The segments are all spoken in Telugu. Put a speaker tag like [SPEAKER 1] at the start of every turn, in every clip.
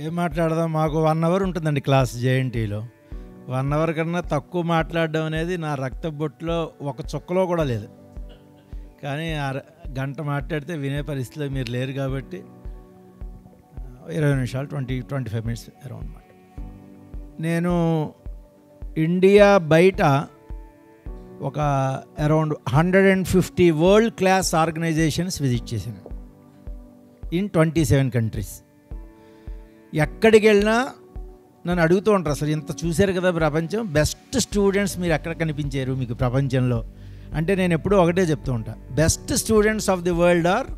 [SPEAKER 1] ఏం మాట్లాడదాం, మాకు 1 అవర్ ఉంటుందండి క్లాస్ జేఎన్టీలో. 1 అవర్ కన్నా తక్కువ మాట్లాడడం అనేది నా రక్త బొట్టులో ఒక చుక్కలో కూడా లేదు. కానీ గంట మాట్లాడితే వినే పరిస్థితిలో మీరు లేరు కాబట్టి 20 నిమిషాలు 25 మినిట్స్ అరౌండ్ మాట. నేను ఇండియా బయట ఒక around 150 world class organisations visit చేశాను ఇన్ 27 కంట్రీస్. ఎక్కడికి వెళ్ళినా నన్ను అడుగుతూ ఉంటారు, అసలు ఇంత చూశారు కదా ప్రపంచం, బెస్ట్ స్టూడెంట్స్ మీరు ఎక్కడ కనిపించారు మీకు ప్రపంచంలో అంటే నేను ఎప్పుడూ ఒకటే చెప్తూ ఉంటా, best students of the world are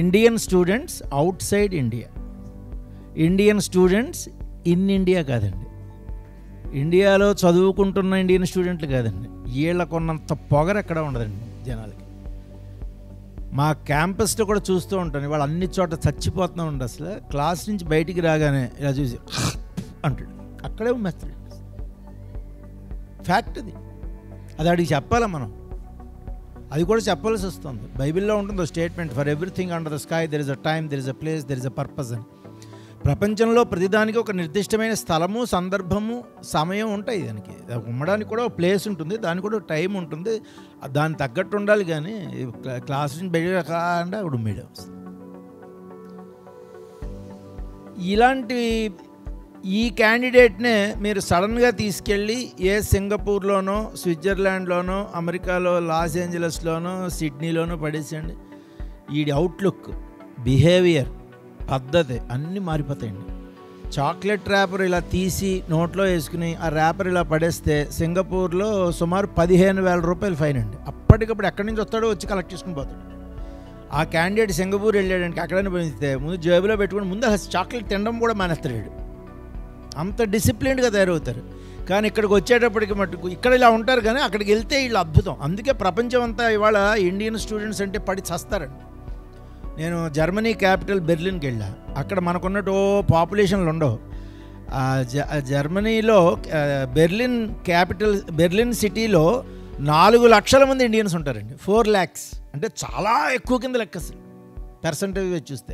[SPEAKER 1] Indian students outside India. Indian students in India కాదండి, ఇండియాలో చదువుకుంటున్న ఇండియన్ స్టూడెంట్లు కాదండి. వీళ్ళకున్నంత పొగరు ఎక్కడ ఉండదండి జనాలకి. మా క్యాంపస్లో కూడా చూస్తూ ఉంటాను, వాళ్ళు అన్ని చోట చచ్చిపోతూ ఉంటారు. అసలు క్లాస్ నుంచి బయటికి రాగానే ఇలా చూసి అంటాడు, అక్కడే ఉమ్మేస్తాడు. ఫ్యాక్ట్ అది అడిగి చెప్పాలా మనం, అది కూడా చెప్పాల్సి వస్తుంది. బైబిల్లో ఉంటుంది statement, for everything under the sky there is a time, there is a place, there is a purpose అని. ప్రపంచంలో ప్రతిదానికి ఒక నిర్దిష్టమైన స్థలము, సందర్భము, సమయం ఉంటాయి. దానికి ఉమ్మడానికి కూడా ఒక ప్లేస్ ఉంటుంది, దానికి కూడా టైం ఉంటుంది, దానికి తగ్గట్టు ఉండాలి. కానీ క్లాస్ నుంచి బయట కాకుండా అప్పుడు ఉమ్మేయడం వస్తుంది. ఇలాంటి ఈ క్యాండిడేట్నే మీరు సడన్గా తీసుకెళ్ళి ఏ సింగపూర్లోనో, స్విట్జర్లాండ్లోనో, అమెరికాలో లాస్ ఏంజలస్లోనో, సిడ్నీలోనో పడేసేయండి, ఈ అవుట్లుక్, బిహేవియర్, పద్ధతి అన్నీ మారిపోతాయండి. చాక్లెట్ ర్యాపర్ ఇలా తీసి నోట్లో వేసుకుని ఆ ర్యాపర్ ఇలా పడేస్తే సింగపూర్లో సుమారు 15,000 రూపాయలు ఫైన్ అండి. అప్పటికప్పుడు ఎక్కడి నుంచి వస్తాడో వచ్చి కలెక్ట్ చేసుకుని పోతాడు. ఆ క్యాండిడేట్ సింగపూర్ వెళ్ళాడంటే ఎక్కడైనా పోయిస్తే ముందు జేబులో పెట్టుకుని ముందు అసలు చాక్లెట్ తినడం కూడా మానేస్తాడు. అంత డిసిప్లిన్డ్గా తయారవుతారు. కానీ ఇక్కడికి వచ్చేటప్పటికి మటుకు ఇక్కడ ఇలా ఉంటారు, కానీ అక్కడికి వెళ్తే వీళ్ళు అద్భుతం. అందుకే ప్రపంచం అంతా ఇవాళ ఇండియన్ స్టూడెంట్స్ అంటే పడి చస్తారండి. నేను జర్మనీ క్యాపిటల్ బెర్లిన్కి వెళ్ళా. అక్కడ మనకున్నట్టు పాపులేషన్లు ఉండవు. జర్మనీలో బెర్లిన్ సిటీలో 4 లక్షల మంది ఇండియన్స్ ఉంటారండి. 4 lakhs అంటే చాలా ఎక్కువ కింద లెక్క అసలు పర్సంటేజ్ చూస్తే.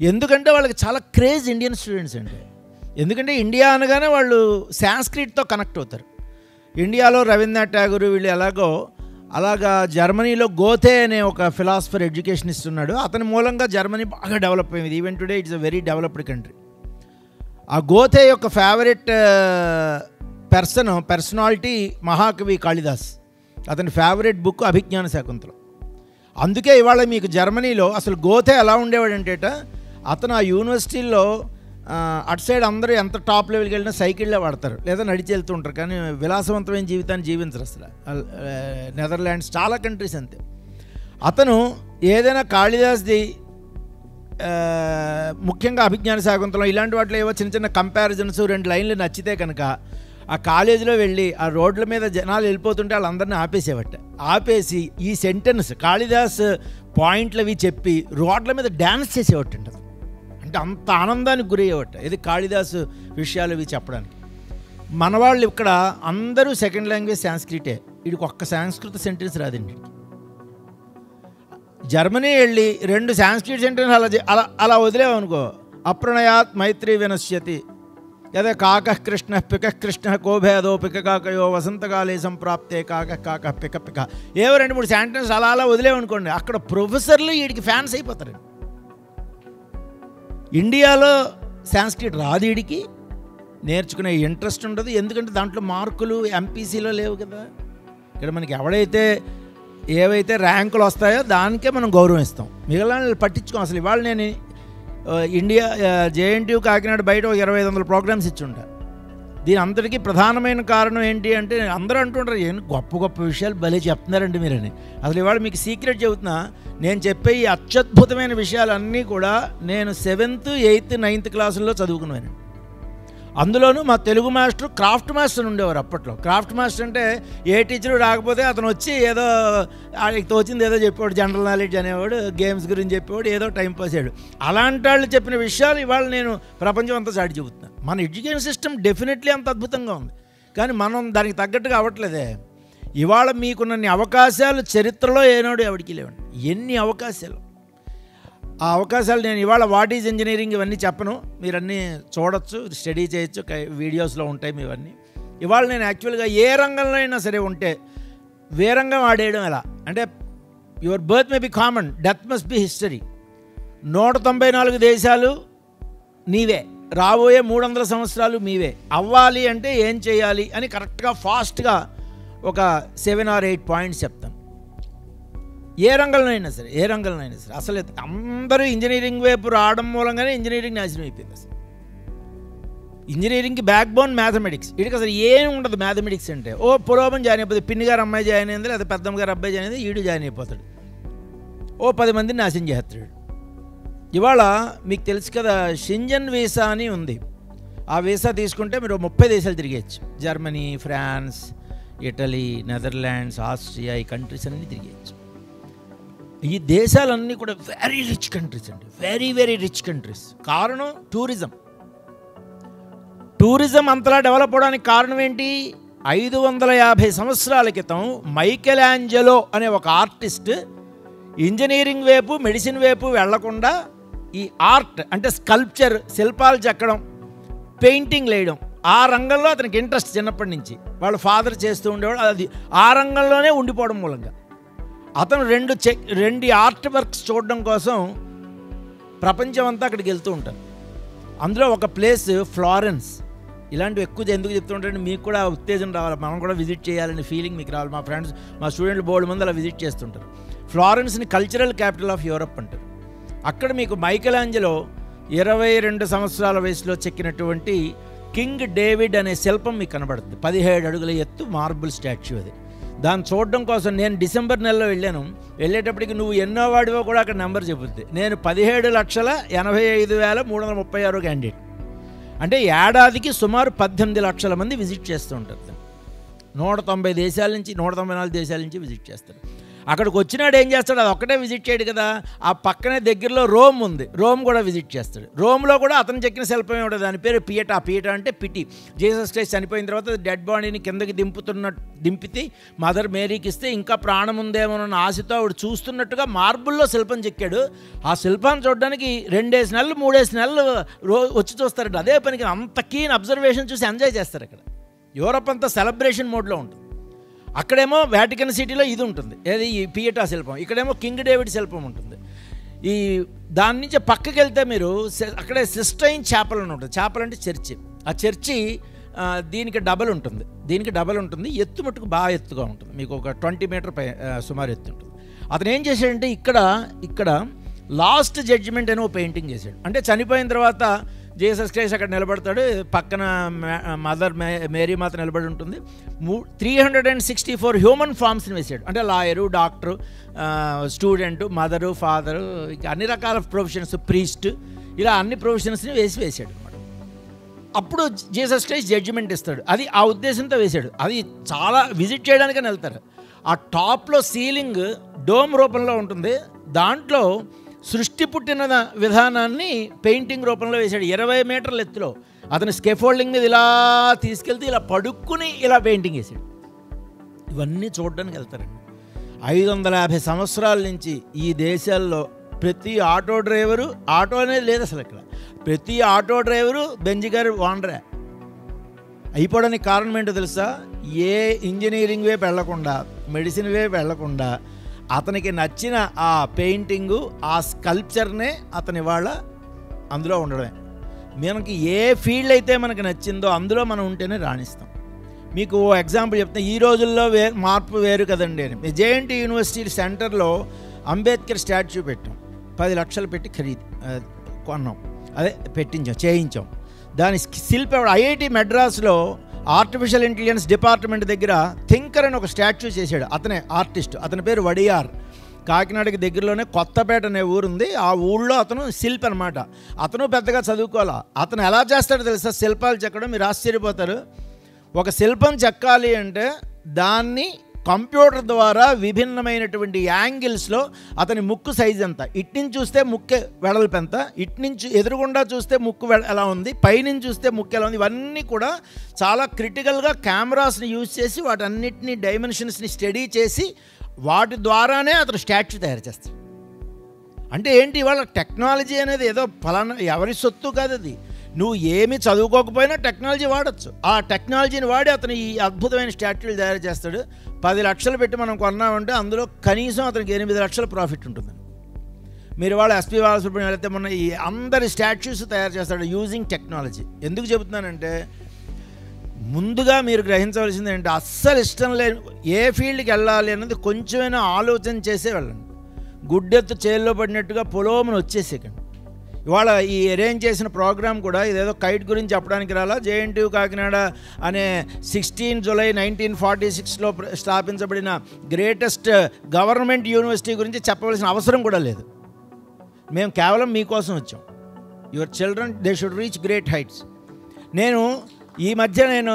[SPEAKER 1] ఎందుకంటే వాళ్ళకి చాలా క్రేజ్ ఇండియన్ స్టూడెంట్స్ అంటే. ఎందుకంటే ఇండియా అనగానే వాళ్ళు సాంస్క్రిట్తో కనెక్ట్ అవుతారు. ఇండియాలో రవీంద్రనాథ్ ఠాగూర్ వీళ్ళు ఎలాగో అలాగా జర్మనీలో గోతే అనే ఒక ఫిలాసఫర్, ఎడ్యుకేషనిస్ట్ ఉన్నాడు. అతని మూలంగా జర్మనీ బాగా డెవలప్ అయింది. Even today it's a very developed country. ఆ గోతే యొక్క ఫేవరెట్ పర్సనాలిటీ మహాకవి కాళిదాస్. అతని ఫేవరెట్ బుక్ అభిజ్ఞాన శాకుంతలం. అందుకే ఇవాళ మీకు జర్మనీలో అసలు గోతే ఎలా ఉండేవాడంటేట, అతను ఆ యూనివర్సిటీల్లో అటు సైడ్ అందరూ ఎంత టాప్ లెవెల్కి వెళ్ళినా సైకిళ్ళే వాడతారు లేదా నడిచి వెళ్తూ ఉంటారు, కానీ విలాసవంతమైన జీవితాన్ని జీవించరు అసలు. నెదర్లాండ్స్ చాలా కంట్రీస్ అంతే. అతను ఏదైనా కాళిదాస్ది ముఖ్యంగా అభిజ్ఞాన శాకుంతలం ఇలాంటి వాటిలో ఏవో చిన్న చిన్న కంపారిజన్స్ 2 లైన్లు నచ్చితే కనుక ఆ కాలేజీలో వెళ్ళి ఆ రోడ్ల మీద జనాలు వెళ్ళిపోతుంటే వాళ్ళందరినీ ఆపేసి ఈ సెంటెన్స్ కాళిదాస్ పాయింట్లు అవి చెప్పి రోడ్ల మీద డ్యాన్స్ చేసేవాటండి. అంటే అంత ఆనందానికి గురయ్యేవాట ఇది కాళిదాసు విషయాలు ఇవి చెప్పడానికి. మనవాళ్ళు ఇక్కడ అందరూ సెకండ్ లాంగ్వేజ్ సాంస్క్రిటే, వీడికి ఒక్క సంస్కృత సెంటెన్స్ రాదండి. జర్మనీ వెళ్ళి 2 సాంస్క్రిట్ సెంటెన్స్ అలా వదిలేవనుకో, అప్రణయాత్ మైత్రి వినశ్యతి, లేదా కాక కృష్ణ పిక కృష్ణ కోభేదో పిక కాకయో వసంతకాలే సంప్రాప్తే కాక పిక పిక, ఏవో 2-3 సెంటెన్స్ అలా వదిలేవనుకోండి, అక్కడ ప్రొఫెసర్లు వీడికి ఫ్యాన్స్ అయిపోతారండి. ఇండియాలో సాంస్క్రిట్ రాదు, వీడికి నేర్చుకునే ఇంట్రెస్ట్ ఉండదు. ఎందుకంటే దాంట్లో మార్కులు ఎంపీసీలో లేవు కదా. ఇక్కడ మనకి ఏవైతే ర్యాంకులు వస్తాయో దానికే మనం గౌరవం ఇస్తాం, మిగిలిన పట్టించుకోం అసలు. ఇవాళ నేను ఇండియా జేఎన్టీయూ కాకినాడ బయట 2500 ప్రోగ్రామ్స్ ఇచ్చుంటా. దీని అంతటికీ ప్రధానమైన కారణం ఏంటి అంటే, అందరూ అంటుంటారు ఏం గొప్ప విషయాలు భలే చెప్తున్నారండి మీరని. అసలు ఇవాళ మీకు సీక్రెట్ చెబుతున్నా, నేను చెప్పే ఈ అత్యద్భుతమైన విషయాలన్నీ కూడా నేను 7th, 8th, 9th క్లాసుల్లో చదువుకున్నాను. అందులోనూ మా తెలుగు మాస్టర్ క్రాఫ్ట్ మాస్టర్ ఉండేవారు అప్పట్లో. క్రాఫ్ట్ మాస్టర్ అంటే ఏ టీచరు రాకపోతే అతను వచ్చి ఏదో ఆయనకి తోచింది ఏదో చెప్పేవాడు, జనరల్ నాలెడ్జ్ అనేవాడు, గేమ్స్ గురించి చెప్పేవాడు, ఏదో టైం పాస్ అయ్యాడు. అలాంటి వాళ్ళు చెప్పిన విషయాలు ఇవాళ నేను ప్రపంచం అంతా చాటి చెబుతున్నాను. మన ఎడ్యుకేషన్ సిస్టమ్ డెఫినెట్లీ అంత అద్భుతంగా ఉంది, కానీ మనం దానికి తగ్గట్టుగా అవ్వట్లేదే. ఇవాళ మీకున్నన్ని అవకాశాలు చరిత్రలో ఏనాడు ఎవరికి లేవండి. ఎన్ని అవకాశాలు! ఆ అవకాశాలు నేను ఇవాళ వాట్ ఈజ్ ఇంజనీరింగ్ ఇవన్నీ చెప్పను, మీరన్నీ చూడొచ్చు, స్టడీ చేయొచ్చు, వీడియోస్లో ఉంటాయి ఇవన్నీ. ఇవాళ నేను యాక్చువల్గా ఏ రంగంలో అయినా సరే ఉంటే వేరంగం ఆడేయడం ఎలా అంటే, your birth may be common, death must be history. 194 దేశాలు నీవే, రాబోయే 300 సంవత్సరాలు మీవే. అవ్వాలి అంటే ఏం చేయాలి అని కరెక్ట్గా ఫాస్ట్గా ఒక 7 or 8 పాయింట్స్ చెప్తాను. ఏ రంగంలో అయినా సరే, ఏ రంగంలో అయినా సరే. అసలు అందరూ ఇంజనీరింగ్ వైపు రావడం మూలంగానే ఇంజనీరింగ్ నాశనం అయిపోయింది. అసలు ఇంజనీరింగ్కి బ్యాక్ బోన్ మ్యాథమెటిక్స్. వీడికి అసలు ఏం ఉండదు మ్యాథమెటిక్స్ అంటే. ఓ పురోగం జాయిన్ అయిపోతుంది, పిన్ని గారు అమ్మాయి జాయిన్ అయింది, లేదా పెద్దమ్మ గారు అబ్బాయి జాయిన్ అయింది, ఈడు జాయిన్ అయిపోతాడు, ఓ 10 మందిని నాశనం చేస్తాడు. ఇవాళ మీకు తెలుసు కదా, షెంజన్ వీసా అని ఉంది. ఆ వీసా తీసుకుంటే మీరు 30 దేశాలు తిరిగేయచ్చు. Germany, France, Italy, Netherlands, Austria, ఈ కంట్రీస్ అన్నీ తిరిగేయచ్చు. ఈ దేశాలన్నీ కూడా వెరీ రిచ్ కంట్రీస్ అండి, వెరీ వెరీ రిచ్ కంట్రీస్. కారణం టూరిజం. టూరిజం అంతలా డెవలప్ అవడానికి కారణం ఏంటి? 550 సంవత్సరాల క్రితం మైకెల్ ఆంజెలో అనే ఒక ఆర్టిస్ట్ ఇంజనీరింగ్ వైపు, మెడిసిన్ వైపు వెళ్లకుండా ఈ ఆర్ట్ అంటే స్కల్ప్చర్, శిల్పాలు చెక్కడం, పెయింటింగ్ వేయడం, ఆ రంగంలో అతనికి ఇంట్రెస్ట్ చిన్నప్పటి నుంచి. వాళ్ళ ఫాదర్ చేస్తూ ఉండేవాడు. అది ఆ రంగంలోనే ఉండిపోవడం మూలంగా అతను రెండు ఆర్ట్ వర్క్స్ చూడడం కోసం ప్రపంచం అంతా అక్కడికి వెళ్తూ ఉంటారు. అందులో ఒక ప్లేస్ ఫ్లారెన్స్. ఇలాంటివి ఎక్కువ ఎందుకు చెప్తుంటారంటే మీకు కూడా ఉత్తేజం రావాలి, మనం కూడా విజిట్ చేయాలనే ఫీలింగ్ మీకు రావాలి. మా ఫ్రెండ్స్, మా స్టూడెంట్లు బోర్డు మంది అలా విజిట్ చేస్తుంటారు. ఫ్లారెన్స్ని కల్చరల్ క్యాపిటల్ ఆఫ్ యూరప్ అంటారు. అక్కడ మీకు మైకెల్ ఆంజెలో 22 సంవత్సరాల వయసులో చెక్కినటువంటి కింగ్ డేవిడ్ అనే శిల్పం మీకు కనబడుతుంది. 17 అడుగుల ఎత్తు మార్బుల్ స్టాచ్యూ అది. దాన్ని చూడడం కోసం నేను డిసెంబర్ నెలలో వెళ్ళాను. వెళ్ళేటప్పటికి నువ్వు ఎన్నో వాడివో కూడా అక్కడ నెంబర్ చెబుద్ది. నేను 17,85,336 క్యాండిడేట్. అంటే ఏడాదికి సుమారు 18 లక్షల మంది విజిట్ చేస్తూ ఉంటారు. 194 దేశాల నుంచి విజిట్ చేస్తారు. అక్కడికి వచ్చినాడు ఏం చేస్తాడు? అది ఒక్కటే విజిట్ చేయడు కదా, ఆ పక్కనే దగ్గరలో రోమ్ ఉంది, రోమ్ కూడా విజిట్ చేస్తాడు. రోమ్లో కూడా అతను చెక్కిన శిల్పమే ఉంటుంది, దాని పేరు పియటా. పియటా అంటే పిటి. జీసస్ క్రైస్ట్ చనిపోయిన తర్వాత డెడ్ బాడీని కిందకి దింపితే మదర్ మేరీకి ఇస్తే ఇంకా ప్రాణం ఉందేమోనన్న ఆశతో ఆవిడ చూస్తున్నట్టుగా మార్బుల్లో శిల్పం చెక్కాడు. ఆ శిల్పాన్ని చూడడానికి 2 నెలలు 3 నెలలు వచ్చి చూస్తారట. అదే పనికి అంత కీన్ అబ్జర్వేషన్ చూసి ఎంజాయ్ చేస్తారు. అక్కడ యూరప్ అంతా సెలబ్రేషన్ మోడ్లో ఉంటుంది. అక్కడేమో వాటికన్ సిటీలో ఇది ఉంటుంది, ఏది ఈ పియటా శిల్పం. ఇక్కడేమో కింగ్ డేవిడ్ శిల్పం ఉంటుంది. ఈ దాని నుంచి పక్కకి వెళ్తే మీరు అక్కడే సిస్టైన్ చాపల్ అని ఉంటుంది. చాపల్ అంటే చర్చి. ఆ చర్చి దీనికి డబల్ ఉంటుంది. ఎత్తు మట్టుకు బాగా ఎత్తుగా ఉంటుంది, మీకు ఒక 20 మీటర్ సుమారు ఎత్తు ఉంటుంది. అతను ఏం చేశాడంటే ఇక్కడ లాస్ట్ జడ్జిమెంట్ అని ఒక పెయింటింగ్ చేశాడు. అంటే చనిపోయిన తర్వాత జీసస్ క్రైస్ట్ అక్కడ నిలబడతాడు, పక్కన మదర్ మేరీ మాత నిలబడి ఉంటుంది. 364 హ్యూమన్ ఫామ్స్ని వేసాడు. అంటే lawyer, doctor, student, mother, father, అన్ని రకాల ప్రొఫెషన్స్, ప్రీస్ట్, ఇలా అన్ని ప్రొఫెషన్స్ని వేసాడు అనమాట. అప్పుడు జీసస్ క్రైస్ట్ జడ్జిమెంట్ ఇస్తాడు. అది ఆ ఉద్దేశంతో వేశాడు. అది చాలా విజిట్ చేయడానికని వెళ్తారు. ఆ టాప్లో సీలింగ్ డోమ్ రూపంలో ఉంటుంది. దాంట్లో సృష్టి పుట్టిన విధానాన్ని పెయింటింగ్ రూపంలో వేశాడు. 20 మీటర్ల ఎత్తులో అతను స్కెఫోల్డింగ్ ఇలా తీసుకెళ్తే ఇలా పడుక్కుని ఇలా పెయింటింగ్ వేసాడు. ఇవన్నీ చూడడానికి వెళ్తారండి. 550 సంవత్సరాల నుంచి ఈ దేశాల్లో ప్రతి ఆటో డ్రైవరు, ఆటో అనేది లేదు అసలు ఇక్కడ, ప్రతి ఆటో డ్రైవరు బెంజ్ గారు ఓనరే అయిపోవడానికి కారణం ఏంటో తెలుసా? ఏ ఇంజనీరింగ్ వైపు వెళ్లకుండా, మెడిసిన్ వైపు వెళ్లకుండా అతనికి నచ్చిన ఆ పెయింటింగు, ఆ స్కల్ప్చర్నే అతని వాళ్ళ అందులో ఉండడమే. మనకి ఏ ఫీల్డ్ అయితే మనకు నచ్చిందో అందులో మనం ఉంటేనే రాణిస్తాం. మీకు ఓ ఎగ్జాంపుల్ చెప్తాను. ఈ రోజుల్లో మార్పు వేరు కదండి అని. జేఎన్టీ యూనివర్సిటీ సెంటర్లో అంబేద్కర్ స్టాచ్యూ పెట్టాం. 10 లక్షలు పెట్టి కొన్నాం, చేయించాం. దాని శిల్పి ఐఐటి మెడ్రాస్లో ఆర్టిఫిషియల్ ఇంటెలిజెన్స్ డిపార్ట్మెంట్ దగ్గర థింకర్ అని ఒక స్టాచ్యూ చేశాడు. అతనే ఆర్టిస్ట్, అతని పేరు వడియార్. కాకినాడకి దగ్గరలోనే కొత్తపేట అనే ఊరుంది. ఆ ఊళ్ళో అతను శిల్పి అనమాట. అతను పెద్దగా చదువుకోవాలా. అతను ఎలా చేస్తాడో తెలుసా శిల్పాలు చెక్కడం? మీరు ఆశ్చర్యపోతారు. ఒక శిల్పం చెక్కాలి అంటే దాన్ని కంప్యూటర్ ద్వారా విభిన్నమైనటువంటి యాంగిల్స్లో అతని ముక్కు సైజ్ ఎంత, ఇట్నుంచి చూస్తే ముక్కు వెడల్పు ఎంత, ఇట్నుంచి ఎదురుగుండా చూస్తే ముక్కు ఎలా ఉంది, పైనుంచి చూస్తే ముక్కు ఎలా ఉంది, ఇవన్నీ కూడా చాలా క్రిటికల్గా కెమెరాస్ని యూజ్ చేసి వాటన్నిటిని డైమెన్షన్స్ని స్టడీ చేసి వాటి ద్వారానే అతను స్టాచ్యూ తయారు చేస్తాడు. అంటే ఏంటి, ఇవాళ టెక్నాలజీ అనేది ఏదో ఫలానా ఎవరి సొత్తు కాదు అది. నువ్వు ఏమి చదువుకోకపోయినా టెక్నాలజీ వాడచ్చు. ఆ టెక్నాలజీని వాడి అతను ఈ అద్భుతమైన స్టాట్యూలు తయారు చేస్తాడు. 10 లక్షలు పెట్టి మనం కొన్నామంటే అందులో కనీసం అతనికి 8 లక్షల ప్రాఫిట్ ఉంటుంది. మీరు వాళ్ళ ఎస్పీ బాలసుబ్రహ్మణ్యం వెళ్తే మొన్న ఈ అందరి స్టాట్యూస్ తయారు చేస్తాడు యూజింగ్ టెక్నాలజీ. ఎందుకు చెబుతున్నానంటే, ముందుగా మీరు గ్రహించవలసింది ఏంటంటే, అస్సలు ఇష్టం లేని ఏ ఫీల్డ్కి వెళ్ళాలి అన్నది కొంచెమైనా ఆలోచన చేసే వెళ్ళండి. గుడ్డెత్తు చేల్లో పడినట్టుగా పొలోమని వచ్చేసేకండి. ఇవాళ ఈ అరేంజ్ చేసిన ప్రోగ్రామ్ కూడా ఇదేదో కైట్ గురించి చెప్పడానికి రాలా. జేఎన్టీయూ కాకినాడ అనే 16 జూలై 1946లో స్థాపించబడిన గ్రేటెస్ట్ గవర్నమెంట్ యూనివర్సిటీ గురించి చెప్పవలసిన అవసరం కూడా లేదు. మేము కేవలం మీకోసం వచ్చాం. Your children they should reach great heights. ఈ మధ్య నేను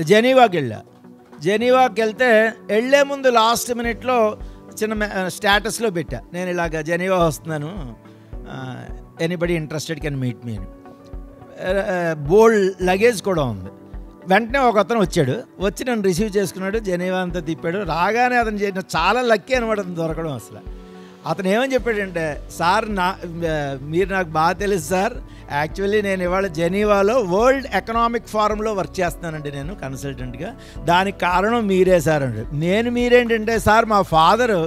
[SPEAKER 1] జెనీవాకి వెళ్తే వెళ్ళే ముందు లాస్ట్ మినిట్లో చిన్న స్టేటస్లో పెట్టా, నేను ఇలాగ జెనీవా వస్తున్నాను, anybody interested can meet me అని. బోల్డ్ లగేజ్ కూడా ఉంది. వెంటనే ఒక అతను వచ్చి నన్ను రిసీవ్ చేసుకున్నాడు, జెనీవా అంతా తిప్పాడు. రాగానే అతను చాలా లక్కీ అనమాట అతను దొరకడం. అసలు అతను ఏమని చెప్పాడంటే, సార్ మీరు నాకు బాగా తెలుసు సార్, యాక్చువల్లీ నేను ఇవాళ జెనీవాలో వరల్డ్ ఎకనామిక్ ఫోరంలో వర్క్ చేస్తున్నానండి నేను కన్సల్టెంట్గా, దానికి కారణం మీరే సార్ అంటే. మీరేంటంటే, సార్ మా ఫాదరు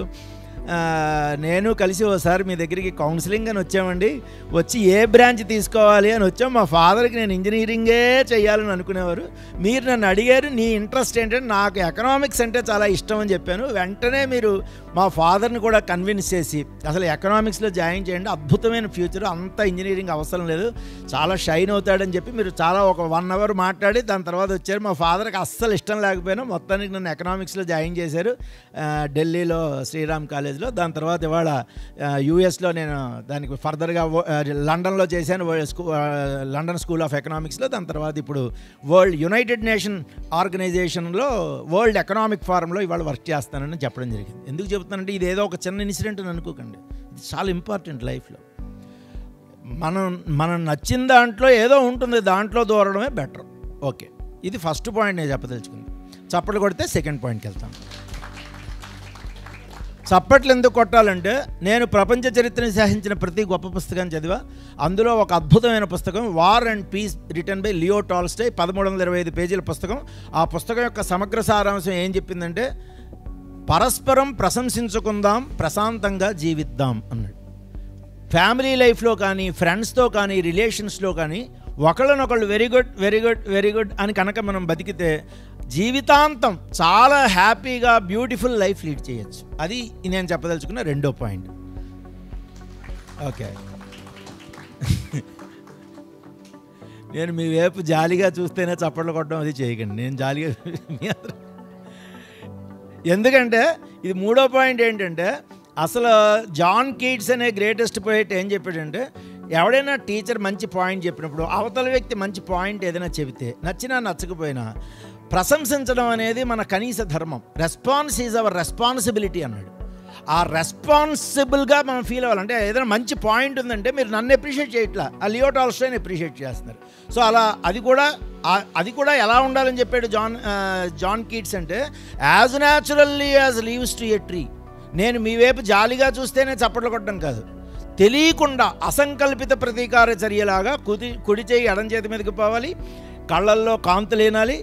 [SPEAKER 1] నేను కలిసి ఓసారి మీ దగ్గరికి కౌన్సిలింగ్ అని వచ్చామండి, వచ్చి ఏ బ్రాంచ్ తీసుకోవాలి అని వచ్చాం. మా ఫాదర్కి నేను ఇంజనీరింగే చేయాలని అనుకునేవారు, మీరు నన్ను అడిగారు నీ ఇంట్రెస్ట్ ఏంటంటే నాకు ఎకనామిక్స్ అంటే చాలా ఇష్టం అని చెప్పాను. వెంటనే మీరు మా ఫాదర్ని కూడా కన్విన్స్ చేసి అసలు ఎకనామిక్స్లో జాయిన్ చేయండి, అద్భుతమైన ఫ్యూచర్, అంత ఇంజనీరింగ్ అవసరం లేదు, చాలా షైన్ అవుతాడని చెప్పి మీరు చాలా ఒక 1 అవర్ మాట్లాడి దాని తర్వాత వచ్చారు. మా ఫాదర్కి అస్సలు ఇష్టం లేకపోయినా మొత్తానికి నన్ను ఎకనామిక్స్లో జాయిన్ చేశారు ఢిల్లీలో శ్రీరామ్ కాలేజ్లో. దాని తర్వాత ఇవాళ యూఎస్లో నేను దానికి ఫర్దర్గా లండన్లో చేశాను, లండన్ స్కూల్ ఆఫ్ ఎకనామిక్స్లో. దాని తర్వాత ఇప్పుడు యునైటెడ్ నేషన్ ఆర్గనైజేషన్లో వరల్డ్ ఎకనామిక్ ఫోరంలో ఇవాళ వర్క్ చేస్తానని చెప్పడం జరిగింది. ఎందుకు చెబుతానంటే, ఇది ఏదో ఒక చిన్న ఇన్సిడెంట్ అని అనుకోకండి, ఇది చాలా ఇంపార్టెంట్ లైఫ్లో. మనం నచ్చిన దాంట్లో ఏదో ఉంటుంది, దాంట్లో దూరడమే బెటర్. ఓకే, ఇది ఫస్ట్ పాయింట్ నేను చెప్పదలుచుకుంది. చప్పట్లు కొడితే సెకండ్ పాయింట్కి వెళ్తాను. చప్పట్లు ఎందుకు కొట్టాలంటే, నేను ప్రపంచ చరిత్రను శాసించిన ప్రతి గొప్ప పుస్తకాన్ని చదివా. అందులో ఒక అద్భుతమైన పుస్తకం War and Peace written by Leo Tolstoy, 1325 పేజీల పుస్తకం. ఆ పుస్తకం యొక్క సమగ్ర సారాంశం ఏం చెప్పిందంటే, పరస్పరం ప్రశంసించుకుందాం, ప్రశాంతంగా జీవిద్దాం అన్నాడు. ఫ్యామిలీ లైఫ్లో కానీ, ఫ్రెండ్స్తో కానీ, రిలేషన్స్లో కానీ ఒకళ్ళనొకళ్ళు very good very good very good అని కనుక మనం బతికితే జీవితాంతం చాలా హ్యాపీగా బ్యూటిఫుల్ లైఫ్ లీడ్ చేయొచ్చు. అది నేను చెప్పదలుచుకున్న రెండో పాయింట్. ఓకే, నేను మీ వైపు జాలిగా చూస్తేనే చప్పట్లు కొట్టడం అది చేయకండి, నేను జాలిగా ఎందుకంటే ఇది మూడో పాయింట్ ఏంటంటే, అసలు జాన్ కీట్స్ అనే గ్రేటెస్ట్ పోయెట్ ఏం చెప్పాడంటే, ఎవడైనా టీచర్ మంచి పాయింట్ చెప్పినప్పుడు అవతల వ్యక్తి మంచి పాయింట్ ఏదైనా చెబితే నచ్చినా నచ్చకపోయినా ప్రశంసించడం అనేది మన కనీస ధర్మం. రెస్పాన్స్ ఈజ్ అవర్ రెస్పాన్సిబిలిటీ అన్నాడు. ఆ రెస్పాన్సిబుల్గా మనం ఫీల్ అవ్వాలంటే, ఏదైనా మంచి పాయింట్ ఉందంటే మీరు నన్ను అప్రిషియేట్ చేయట్లా, ఆ లియో టాల్స్టాయ్ని అప్రిషియేట్ చేస్తున్నారు. సో అలా అది కూడా ఎలా ఉండాలని చెప్పాడు జాన్ కీట్స్ అంటే, as naturally as leaves to a tree. నేను మీ వైపు జాలిగా చూస్తేనే చప్పట్లు కొట్టడం కాదు, తెలియకుండా అసంకల్పిత ప్రతీకార చర్యలాగా కుడి చేయి ఎడం చేతి మీదకి పోవాలి, కళ్ళల్లో కాంతులేనాలి,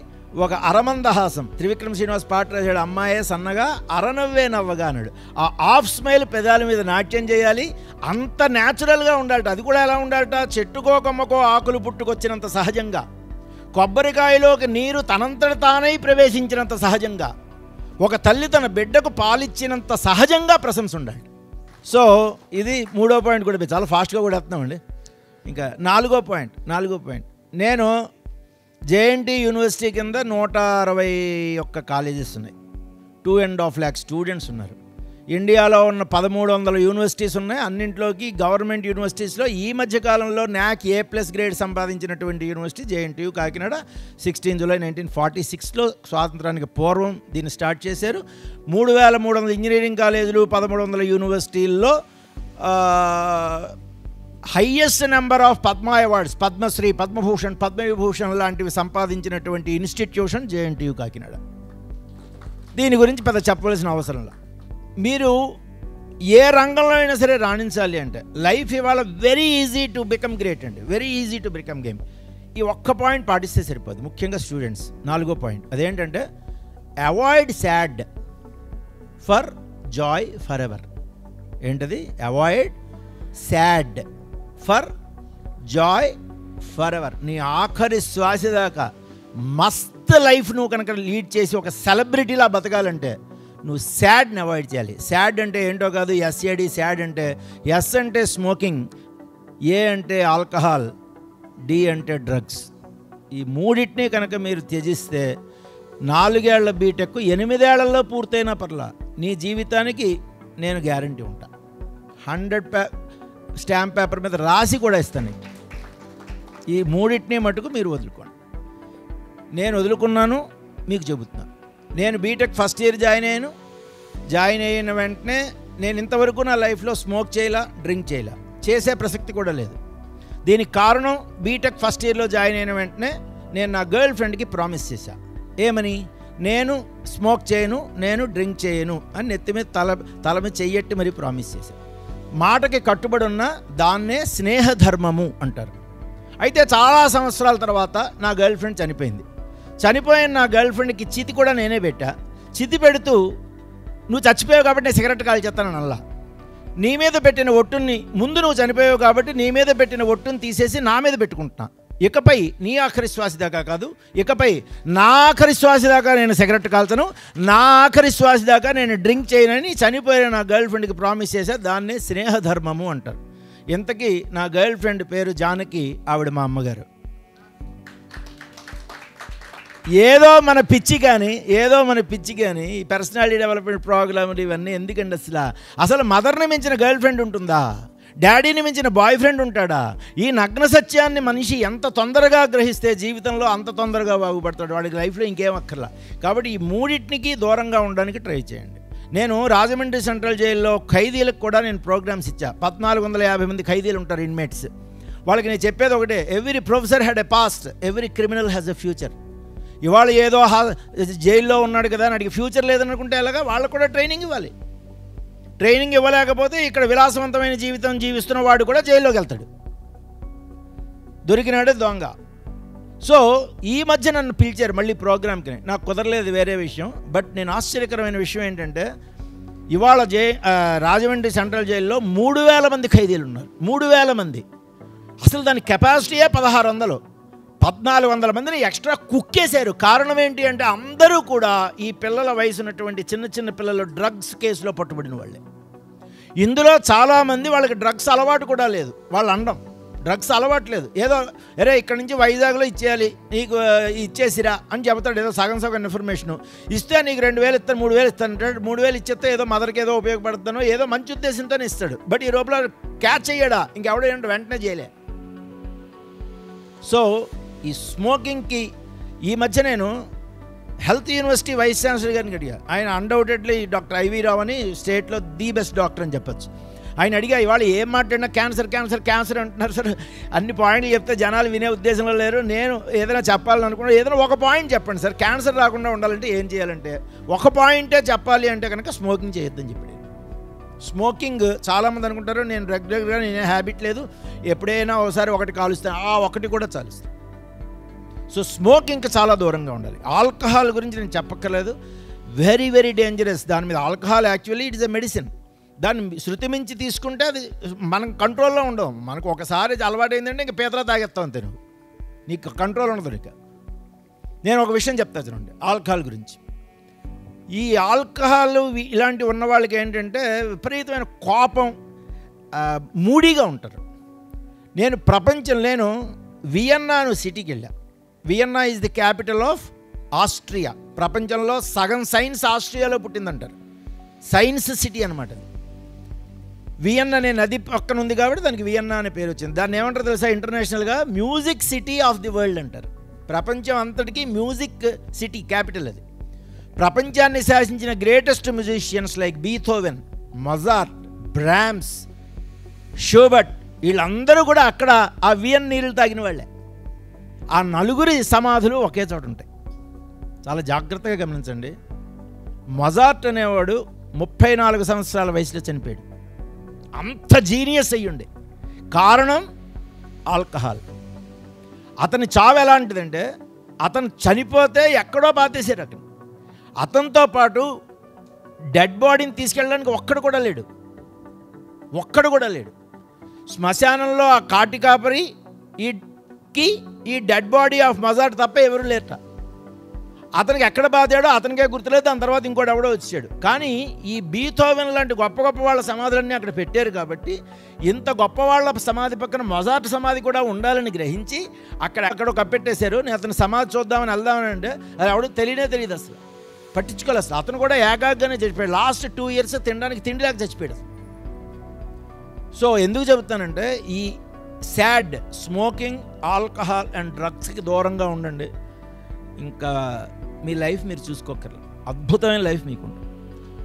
[SPEAKER 1] ఒక అరమందహాసం. త్రివిక్రమ్ శ్రీనివాస్ పాట రాశాడు, అమ్మాయే సన్నగా అరనవ్వే నవ్వగా అన్నాడు. ఆ ఆఫ్ స్మైల్ పెదాల మీద నాట్యం చేయాలి, అంత న్యాచురల్గా ఉండాలట. అది కూడా ఎలా ఉండాలట, చెట్టుకో కొమ్మకో ఆకులు పుట్టుకొచ్చినంత సహజంగా, కొబ్బరికాయలోకి నీరు తనంతట తానై ప్రవేశించినంత సహజంగా, ఒక తల్లి తన బిడ్డకు పాలిచ్చినంత సహజంగా ప్రశంస ఉండాలి. సో ఇది మూడో పాయింట్ కూడా చాలా ఫాస్ట్గా కూడా వస్తున్నామండి. ఇంకా నాలుగో పాయింట్, నేను జేఎన్టీ యూనివర్సిటీ కింద 161 కాలేజెస్ ఉన్నాయి, 2.5 lakh స్టూడెంట్స్ ఉన్నారు. ఇండియాలో ఉన్న 1300 యూనివర్సిటీస్ ఉన్నాయి. అన్నింటిలోకి గవర్నమెంట్ యూనివర్సిటీస్లో ఈ మధ్యకాలంలో NAC A+ గ్రేడ్ సంపాదించినటువంటి యూనివర్సిటీ జేఎన్టీయూ కాకినాడ. 16 జూలై 1946లో స్వాతంత్రానికి పూర్వం దీన్ని స్టార్ట్ చేశారు. 3300 ఇంజనీరింగ్ కాలేజీలు, 1300 యూనివర్సిటీల్లో highest number of Padma awards, Padma Shri, Padma Bhushan, Padma Vibhushan లాంటివి సంపాదించినటువంటి ఇన్స్టిట్యూషన్ జేఎన్టీయూ కాకినాడ. దీని గురించి పెద్ద చెప్పవలసిన అవసరం లేదు. మీరు ఏ రంగంలో అయినా సరే రాణించాలి అంటే లైఫ్ ఇవాళ very easy to become great అండి, very easy to become game. ఈ ఒక్క పాయింట్ పాటిస్తే సరిపోదు, ముఖ్యంగా స్టూడెంట్స్. 4వ పాయింట్ అదేంటంటే avoid sad for joy forever. ఏంటది? Avoid sad for joy forever. నీ ఆఖరి శ్వాస దాకా మస్త్ లైఫ్ నువ్వు కనుక లీడ్ చేసి ఒక సెలబ్రిటీలా బతకాలంటే నువ్వు సాడ్ని అవాయిడ్ చేయాలి. సాడ్ అంటే ఏంటో కాదు, ఎస్ఏడి. సాడ్ అంటే ఎస్ అంటే స్మోకింగ్, ఏ అంటే ఆల్కహాల్, డి అంటే డ్రగ్స్. ఈ మూడింటిని కనుక మీరు త్యజిస్తే 4 ఏళ్ల బీటెక్ 8 ఏళ్లలో పూర్తయినా పర్లా నీ జీవితానికి నేను గ్యారంటీ ఉంటా. 100 స్టాంప్ పేపర్ మీద రాసి కూడా ఇస్తాను. ఈ మూడింటిని మటుకు మీరు వదులుకోండి. నేను వదులుకున్నాను, మీకు చెబుతున్నాను. నేను బీటెక్ ఫస్ట్ ఇయర్ జాయిన్ అయిన వెంటనే నేను ఇంతవరకు నా లైఫ్లో స్మోక్ చేయలా, డ్రింక్ చేయలా, చేసే ప్రసక్తి కూడా లేదు. దీనికి కారణం బీటెక్ ఫస్ట్ ఇయర్లో జాయిన్ అయిన వెంటనే నేను నా గర్ల్ ఫ్రెండ్కి ప్రామిస్ చేశా. ఏమని? నేను స్మోక్ చేయను, నేను డ్రింక్ చేయను అని నెత్తి మీద తల మీద చెయ్యట్టి మరీ ప్రామిస్ చేశా. మాటకి కట్టుబడి ఉన్న దాన్నే స్నేహధర్మము అంటారు. అయితే చాలా సంవత్సరాల తర్వాత నా గర్ల్ ఫ్రెండ్ చనిపోయింది. చనిపోయిన నా గర్ల్ ఫ్రెండ్కి చితి కూడా నేనే పెట్టా. చితి పెడుతూ నువ్వు చచ్చిపోయావు కాబట్టి నేను సిగరెట్ కాల్చేస్తాను అల్లా. నీ మీద పెట్టిన ఒట్టుని ముందు నువ్వు చనిపోయావు కాబట్టి నీ మీద పెట్టిన ఒట్టుని తీసేసి నా మీద పెట్టుకుంటున్నా. ఇకపై నీ ఆఖరి శ్వాస దాకా కాదు, ఇకపై నా ఆఖరి శ్వాస దాకా నేను సిగరెట్ కాల్చను, నా ఆఖరి శ్వాస దాకా నేను డ్రింక్ చేయనని చనిపోయిన నా గర్ల్ ఫ్రెండ్కి ప్రామిస్ చేశా. దాన్నే స్నేహధర్మము అంటారు. ఇంతకీ నా గర్ల్ ఫ్రెండ్ పేరు జానకి, ఆవిడ మా అమ్మగారు. ఏదో మన పిచ్చి కానీ ఈ పర్సనాలిటీ డెవలప్మెంట్ ప్రోగ్రాములు ఇవన్నీ ఎందుకండి? అసలు మదర్ని మించిన గర్ల్ ఫ్రెండ్ ఉంటుందా? డాడీని మించిన బాయ్ ఫ్రెండ్ ఉంటాడా? ఈ నగ్న సత్యాన్ని మనిషి ఎంత తొందరగా గ్రహిస్తే జీవితంలో అంత తొందరగా బాగుపడతాడు. వాడికి లైఫ్లో ఇంకేం అక్కర్లా. కాబట్టి ఈ మూడింటికి దూరంగా ఉండడానికి ట్రై చేయండి. నేను రాజమండ్రి సెంట్రల్ జైల్లో ఖైదీలకు కూడా నేను ప్రోగ్రామ్స్ ఇచ్చా. 1450 మంది ఖైదీలు ఉంటారు, ఇన్మేట్స్. వాళ్ళకి నేను చెప్పేది ఒకటే, every professor had a past, every criminal has a future. ఇవాళ ఏదో జైల్లో ఉన్నాడు కదా అని అడిగి ఫ్యూచర్ లేదనుకుంటే ఎలాగా? వాళ్ళకు కూడా ట్రైనింగ్ ఇవ్వాలి. ట్రైనింగ్ ఇవ్వలేకపోతే ఇక్కడ విలాసవంతమైన జీవితం జీవిస్తున్న వాడు కూడా జైల్లోకి వెళ్తాడు. దొరికినాడే దొంగ. సో ఈ మధ్య నన్ను పిలిచారు మళ్ళీ ప్రోగ్రామ్కి. నాకు కుదరలేదు, వేరే విషయం. బట్ నేను ఆశ్చర్యకరమైన విషయం ఏంటంటే ఇవాళ రాజమండ్రి సెంట్రల్ జైల్లో 3000 మంది ఖైదీలు ఉన్నారు. 3000 మంది. అసలు దాని కెపాసిటీయే 1600. 1400 మందిని ఎక్స్ట్రా కుక్కేశారు. కారణం ఏంటి అంటే అందరూ కూడా ఈ పిల్లల వయసు ఉన్నటువంటి చిన్న పిల్లలు డ్రగ్స్ కేసులో పట్టుబడిన వాళ్ళే. ఇందులో చాలామంది వాళ్ళకి డ్రగ్స్ అలవాటు కూడా లేదు. వాళ్ళు అనడం డ్రగ్స్ అలవాటు లేదు. ఏదో అరే ఇక్కడి నుంచి వైజాగ్లో ఇచ్చేయాలి, నీకు ఇచ్చేసిరా అని చెబుతాడు. ఏదో సగం ఇన్ఫర్మేషను ఇస్తే నీకు 2000 ఇస్తాను, 3000 ఇస్తాను అంటాడు. 3000 ఇచ్చేస్తే ఏదో మదర్కి ఏదో ఉపయోగపడుతానో ఏదో మంచి ఉద్దేశంతోనే ఇస్తాడు. బట్ ఈ లోపల క్యాచ్ అయ్యాడా ఇంకెవడో ఏంటో వెంటనే చేయలే. సో ఈ స్మోకింగ్కి ఈ మధ్య నేను హెల్త్ యూనివర్సిటీ వైస్ ఛాన్సలర్ గారిని అడిగా. ఆయన అన్డౌటెడ్లీ డాక్టర్ ఐవి రావు అని స్టేట్లో ది బెస్ట్ డాక్టర్ అని చెప్పచ్చు. ఆయన అడిగా, ఇవాళ ఏం మాట్లాడినా క్యాన్సర్ అంటున్నారు సార్. అన్ని పాయింట్లు చెప్తే జనాలు వినే ఉద్దేశంలో లేరు. నేను ఏదైనా చెప్పాలని అనుకున్నా, ఏదైనా ఒక పాయింట్ చెప్పండి సార్. క్యాన్సర్ రాకుండా ఉండాలంటే ఏం చేయాలంటే ఒక పాయింటే చెప్పాలి అంటే కనుక స్మోకింగ్ చేయొద్దని చెప్పాడు. స్మోకింగ్ చాలామంది అనుకుంటారు నేను రెగ్యులర్గా నేనే హ్యాబిట్ లేదు, ఎప్పుడైనా ఒకసారి ఒకటి కాలుస్తాను, ఆ ఒకటి కూడా చాలుస్తాను. సో స్మోకింగ్కి చాలా దూరంగా ఉండాలి. ఆల్కహాల్ గురించి నేను చెప్పక్కర్లేదు, వెరీ వెరీ డేంజరస్. దాని మీద alcohol actually it is a medicine. దాన్ని శృతి మించి తీసుకుంటే అది మనం కంట్రోల్లో ఉండవు. మనకు ఒకసారి అలవాటు అయిందంటే ఇంక పీతలా తాగేస్తావు అంతే, నువ్వు నీకు కంట్రోల్ ఉండదు. ఇక నేను ఒక విషయం చెప్తా చూడండి ఆల్కహాల్ గురించి. ఈ ఆల్కహాల్ ఇలాంటివి ఉన్న వాళ్ళకి ఏంటంటే విపరీతమైన కోపం, మూడీగా ఉంటారు. నేను వియన్నా అనే సిటీకి వెళ్ళా. Vienna is the capital of Austria. ప్రపంచంలో సగం సైన్స్ ఆస్ట్రియాలో పుట్టిందంటారు. సైన్స్ సిటీ అనమాట అది. వియన్నా అనే నది పక్కన ఉంది కాబట్టి దానికి వియన్నా అనే పేరు వచ్చింది. దాన్ని ఏమంటారు తెలుసా? ఇంటర్నేషనల్గా music city of the world అంటారు. ప్రపంచం అంతటికీ మ్యూజిక్ సిటీ క్యాపిటల్ అది. ప్రపంచాన్ని శాసించిన greatest musicians like Beethoven, Mozart, Brahms, Schubert వీళ్ళందరూ కూడా అక్కడ ఆ వియన్ నీళ్ళు తాగిన వాళ్ళే. ఆ నలుగురి సమాధులు ఒకే చోట ఉంటాయి. చాలా జాగ్రత్తగా గమనించండి. మొజార్ట్ అనేవాడు 34 సంవత్సరాల వయసులో చనిపోయాడు. అంత జీనియస్ అయ్యుండే. కారణం ఆల్కహాల్. అతని చావు ఎలాంటిదంటే, అతను చనిపోతే ఎక్కడో పాతేశారు. అతనితో పాటు డెడ్ బాడీని తీసుకెళ్ళడానికి ఒక్కడు కూడా లేడు. శ్మశానంలో ఆ కాటి కాపరి ఈ డెడ్ బాడీ ఆఫ్ మజార్ తప్ప ఎవరు లేరట. అతనికి ఎక్కడ బాధాడో అతనికే గుర్తులేదు. దాని తర్వాత ఇంకోటి ఎవడో వచ్చాడు. కానీ ఈ బీథోవెన్ లాంటి గొప్ప గొప్ప వాళ్ళ సమాధులన్నీ అక్కడ పెట్టారు కాబట్టి, ఇంత గొప్ప వాళ్ళ సమాధి పక్కన మొజార్ట్ సమాధి కూడా ఉండాలని గ్రహించి అక్కడో కప్పెట్టేశారు. నేను అతని సమాధి చూద్దామని వెళ్దామని అంటే అది ఎవడో తెలియదు, అసలు పట్టించుకోలేదు. అసలు అతను కూడా ఏకాగ్గానే చచ్చిపోయాడు. లాస్ట్ 2 years తినడానికి తిండి లేక చచ్చిపోయాడు. సో ఎందుకు చెబుతానంటే, ఈ సాడ్ స్మోకింగ్, ఆల్కహాల్ అండ్ డ్రగ్స్కి దూరంగా ఉండండి. ఇంకా మీ లైఫ్ మీరు చూసుకోకర్లేదు. అద్భుతమైన లైఫ్ మీకు ఉంటుంది.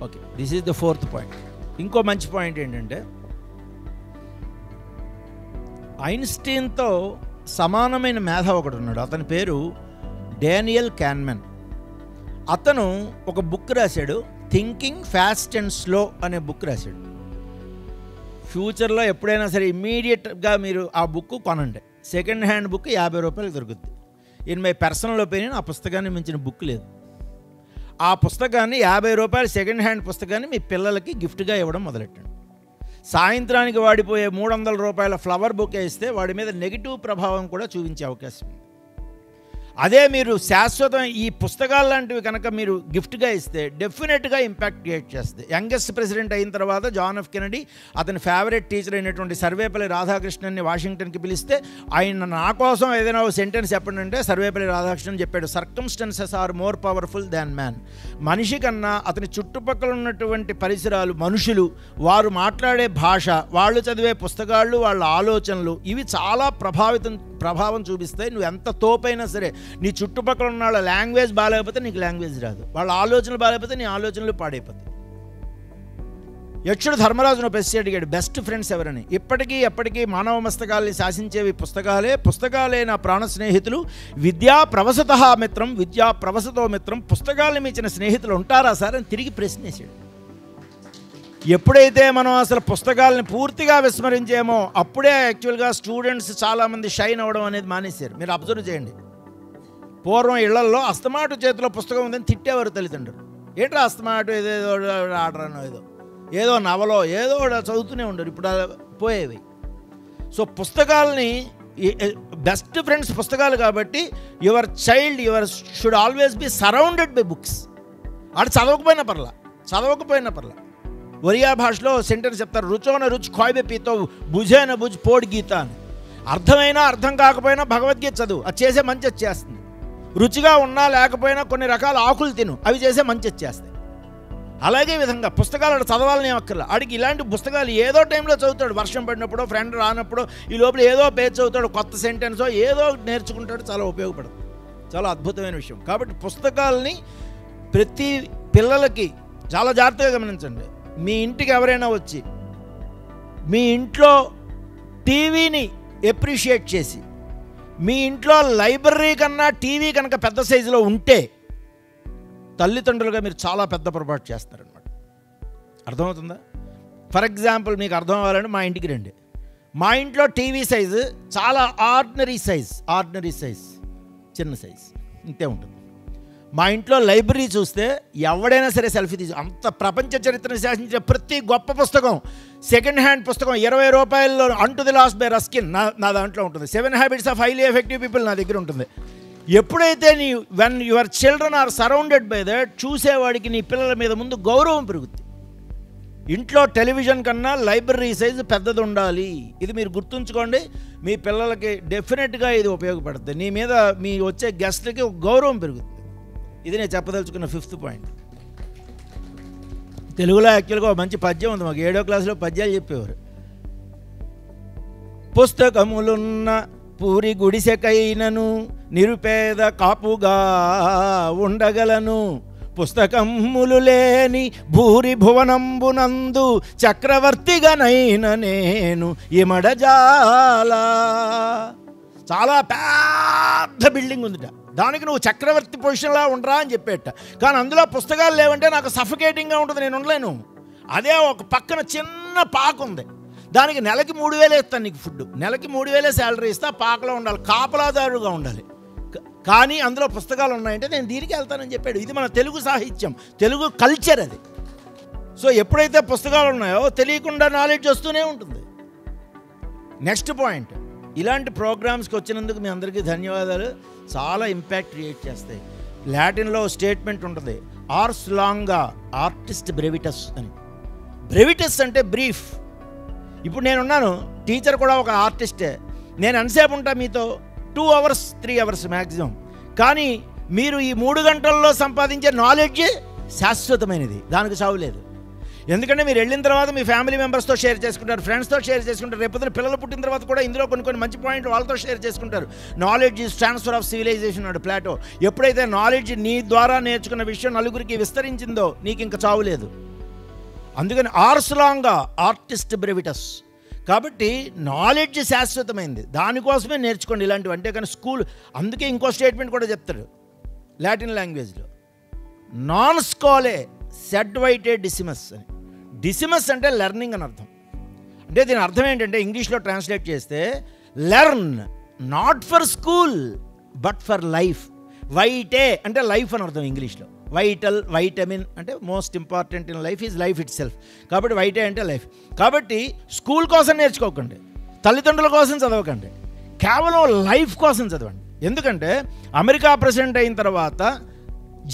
[SPEAKER 1] Okay, this is the 4th point. ఇంకో మంచి పాయింట్ ఏంటంటే, ఐన్స్టీన్తో సమానమైన మేధావి ఒకడు ఉన్నాడు. అతని పేరు డానియల్ కాన్మెన్. అతను ఒక బుక్ రాశాడు, థింకింగ్ ఫాస్ట్ అండ్ స్లో అనే బుక్ రాశాడు. ఫ్యూచర్లో ఎప్పుడైనా సరే ఇమ్మీడియట్గా మీరు ఆ బుక్ కొనండి. సెకండ్ హ్యాండ్ బుక్ 50 రూపాయలు దొరుకుతుంది. ఇన్ మై పర్సనల్ ఒపీనియన్ ఆ పుస్తకాన్ని మించిన బుక్ లేదు. ఆ పుస్తకాన్ని 50 రూపాయలు సెకండ్ హ్యాండ్ పుస్తకాన్ని మీ పిల్లలకి గిఫ్ట్గా ఇవ్వడం మొదలెట్టండి. సాయంత్రానికి వాడిపోయే 300 రూపాయల ఫ్లవర్ బొకే ఇస్తే వాడి మీద నెగిటివ్ ప్రభావం కూడా చూపించే అవకాశం ఉంది. అదే మీరు శాశ్వతం ఈ పుస్తకాలు లాంటివి కనుక మీరు గిఫ్ట్గా ఇస్తే డెఫినెట్గా ఇంపాక్ట్ క్రియేట్ చేస్తుంది. యంగెస్ట్ ప్రెసిడెంట్ అయిన తర్వాత జాన్ ఎఫ్ కెనడీ అతని ఫేవరెట్ టీచర్ అయినటువంటి సర్వేపల్లి రాధాకృష్ణన్ని వాషింగ్టన్కి పిలిస్తే ఆయన నా కోసం ఏదైనా సెంటెన్స్ చెప్పండి అంటే సర్వేపల్లి రాధాకృష్ణన్ చెప్పాడు, circumstances are more powerful than man. మనిషి కన్నా అతని చుట్టుపక్కల ఉన్నటువంటి పరిసరాలు, మనుషులు, వారు మాట్లాడే భాష, వాళ్ళు చదివే పుస్తకాలు, వాళ్ళ ఆలోచనలు, ఇవి చాలా ప్రభావం చూపిస్తాయి. నువ్వు ఎంత తోపైనా సరే, నీ చుట్టుపక్కల ఉన్న వాళ్ళ లాంగ్వేజ్ బాగాలేకపోతే నీకు లాంగ్వేజ్ రాదు, వాళ్ళ ఆలోచనలు బాగాలేకపోతే నీ ఆలోచనలు పాడైపోతాయి. యక్షుడు ధర్మరాజును ప్రశ్న అడిగాడు, బెస్ట్ ఫ్రెండ్స్ ఎవరని. ఇప్పటికీ ఎప్పటికీ మానవ మస్తకాల్ని శాసించేవి పుస్తకాలే నా ప్రాణ స్నేహితులు. విద్యా ప్రవసతః మిత్రం, విద్యా ప్రవసతో మిత్రం. పుస్తకాలను మించిన స్నేహితులు ఉంటారా సార్ అని తిరిగి ప్రశ్నేశాడు. ఎప్పుడైతే మనం అసలు పుస్తకాలని పూర్తిగా విస్మరించేమో అప్పుడే యాక్చువల్గా స్టూడెంట్స్ చాలామంది షైన్ అవ్వడం అనేది మానేశారు. మీరు అబ్జర్వ్ చేయండి. పూర్వం ఇళ్లల్లో అస్తమాటు చేతిలో పుస్తకం ఉందని తిట్టేవారు తల్లిదండ్రులు. ఏంట్రా అస్తమాటు ఏదేదో ఆడరానో ఏదో నవలో ఏదో చదువుతూనే ఉండరు. ఇప్పుడు పోయేవి. సో పుస్తకాలని బెస్ట్ ఫ్రెండ్స్ పుస్తకాలు కాబట్టి your child should always be surrounded by books. ఆడు చదవకపోయినా పర్లా. ఒరియా భాషలో సెంటెన్స్ చెప్తారు, రుచోన రుచి ఖాయిబే పీతో బుజేన బుజ్ పోడ్ గీత అని. అర్థమైనా అర్థం కాకపోయినా భగవద్గీత చదువు, అది చేసే మంచి వచ్చేస్తుంది. రుచిగా ఉన్నా లేకపోయినా కొన్ని రకాల ఆకులు తిను, అవి చేసే మంచి వచ్చేస్తాయి. అలాగే విధంగా పుస్తకాలు చదవాలని అక్కర్లా. ఆడికి ఇలాంటి పుస్తకాలు ఏదో టైంలో చదువుతాడు, వర్షం పడినప్పుడు, ఫ్రెండ్ రానప్పుడు, ఈ లోపల ఏదో పేజ్ చదువుతాడు, కొత్త సెంటెన్సో ఏదో నేర్చుకుంటాడు, చాలా ఉపయోగపడుతుంది. చాలా అద్భుతమైన విషయం. కాబట్టి పుస్తకాలని ప్రతి పిల్లలకి చాలా జాగ్రత్తగా గమనించండి. మీ ఇంటికి ఎవరైనా వచ్చి మీ ఇంట్లో టీవీని ఎప్రిషియేట్ చేసి, మీ ఇంట్లో లైబ్రరీ కన్నా టీవీ కనుక పెద్ద సైజులో ఉంటే తల్లిదండ్రులుగా మీరు చాలా పెద్ద పొరపాటు చేస్తారనమాట. అర్థమవుతుందా? ఫర్ ఎగ్జాంపుల్ మీకు అర్థం అవ్వాలంటే మా ఇంటికి రండి. మా ఇంట్లో టీవీ సైజు చాలా ఆర్డినరీ సైజ్, చిన్న సైజ్, ఇంతే ఉంటుంది. మా ఇంట్లో లైబ్రరీ చూస్తే ఎవడైనా సరే సెల్ఫీ తీసి, అంత ప్రపంచ చరిత్రను శాసించే ప్రతి గొప్ప పుస్తకం, సెకండ్ హ్యాండ్ పుస్తకం 20 రూపాయల్లో unto the last by Ruskin నా దాంట్లో ఉంటుంది. 7 habits of highly effective people నా దగ్గర ఉంటుంది. ఎప్పుడైతే when your children are surrounded by that, చూసేవాడికి నీ పిల్లల మీద ముందు గౌరవం పెరుగుతుంది. ఇంట్లో టెలివిజన్ కన్నా లైబ్రరీ సైజు పెద్దది ఉండాలి. ఇది మీరు గుర్తుంచుకోండి. మీ పిల్లలకి డెఫినెట్గా ఇది ఉపయోగపడుతుంది. నీ మీద మీ వచ్చే గెస్ట్కి ఒక గౌరవం పెరుగుతుంది. ఇది నేను చెప్పదలుచుకున్న 5th పాయింట్. తెలుగులో యాక్చువల్గా ఒక మంచి పద్యం ఉంది. మాకు 7వ క్లాసులో పద్యాలు చెప్పేవారు. పుస్తకములున్న పూరి గుడిసెకైనను నిరుపేద కాపుగా ఉండగలను, పుస్తకములు లేని భూరి భువనంబునందు చక్రవర్తిగానైన నేను ఇమడజాల. చాలా పెద్ద బిల్డింగ్ ఉందిట.
[SPEAKER 2] దానికి నువ్వు చక్రవర్తి పొజిషన్లా ఉండరా అని చెప్పేట. కానీ అందులో పుస్తకాలు లేవంటే నాకు సఫికేటింగ్గా ఉంటుంది, నేను ఉండలేను. అదే ఒక పక్కన చిన్న పాకు ఉంది, దానికి నెలకి 3,000 ఇస్తాను నీకు ఫుడ్, నెలకి 3,000 శాలరీ ఇస్తా, పాకలో ఉండాలి, కాపలాదారుగా ఉండాలి. కానీ అందులో పుస్తకాలు ఉన్నాయంటే నేను దీనికి వెళ్తానని చెప్పాడు. ఇది మన తెలుగు సాహిత్యం, తెలుగు కల్చర్ అది. సో ఎప్పుడైతే పుస్తకాలు ఉన్నాయో తెలియకుండా నాలెడ్జ్ వస్తూనే ఉంటుంది. నెక్స్ట్ పాయింట్, ఇలాంటి ప్రోగ్రామ్స్కి వచ్చినందుకు మీ అందరికీ ధన్యవాదాలు. చాలా ఇంపాక్ట్ క్రియేట్ చేస్తాయి. లాటిన్లో స్టేట్మెంట్ ఉంటుంది, ఆర్స్ లాంగా ఆర్టిస్ట్ బ్రెవిటస్ అని. బ్రెవిటస్ అంటే బ్రీఫ్. ఇప్పుడు నేనున్నాను, టీచర్ కూడా ఒక ఆర్టిస్టే. నేను ఎంతసేపు ఉంటా మీతో? 2 hours 3 hours మ్యాక్సిమం. కానీ మీరు ఈ 3 గంటల్లో సంపాదించే నాలెడ్జ్ శాశ్వతమైనది, దానికి చావులేదు. ఎందుకంటే మీరు వెళ్ళిన తర్వాత మీ ఫ్యామిలీ మెంబర్స్తో షేర్ చేసుకుంటారు, ఫ్రెండ్స్తో షేర్ చేసుకుంటారు, రేపొద్దున పిల్లలు పుట్టిన తర్వాత కూడా ఇందులో కొన్ని మంచి పాయింట్లు వాళ్ళతో షేర్ చేసుకుంటారు. Knowledge is transfer of civilisation అన్నాడు ప్లాటో. ఎప్పుడైతే నాలెడ్జ్ నీ ద్వారా నేర్చుకున్న విషయం నలుగురికి విస్తరించిందో నీకు ఇంకా చావులేదు. అందుకని ఆర్స్ లాంగా ఆర్టిస్ట్ బ్రెవిటస్. కాబట్టి నాలెడ్జ్ శాశ్వతమైంది, దానికోసమే నేర్చుకోండి ఇలాంటివి. అంటే కానీ స్కూల్, అందుకే ఇంకో స్టేట్మెంట్ కూడా చెప్తారు లాటిన్ లాంగ్వేజ్లో, నాన్ స్కాలే సెడ్ వైటే డిసిమస్ అని. డిసిమస్ అంటే లెర్నింగ్ అని అర్థం. అంటే దీని అర్థం ఏంటంటే ఇంగ్లీష్లో ట్రాన్స్లేట్ చేస్తే learn not for school but for life. Vitae అంటే లైఫ్ అని అర్థం ఇంగ్లీష్లో. వైటల్, వైటమిన్ అంటే most important in life is life itself. కాబట్టి వైటే అంటే లైఫ్. కాబట్టి స్కూల్ కోసం నేర్చుకోకండి, తల్లిదండ్రుల కోసం చదవకండి, కేవలం లైఫ్ కోసం చదవండి. ఎందుకంటే అమెరికా ప్రెసిడెంట్ అయిన తర్వాత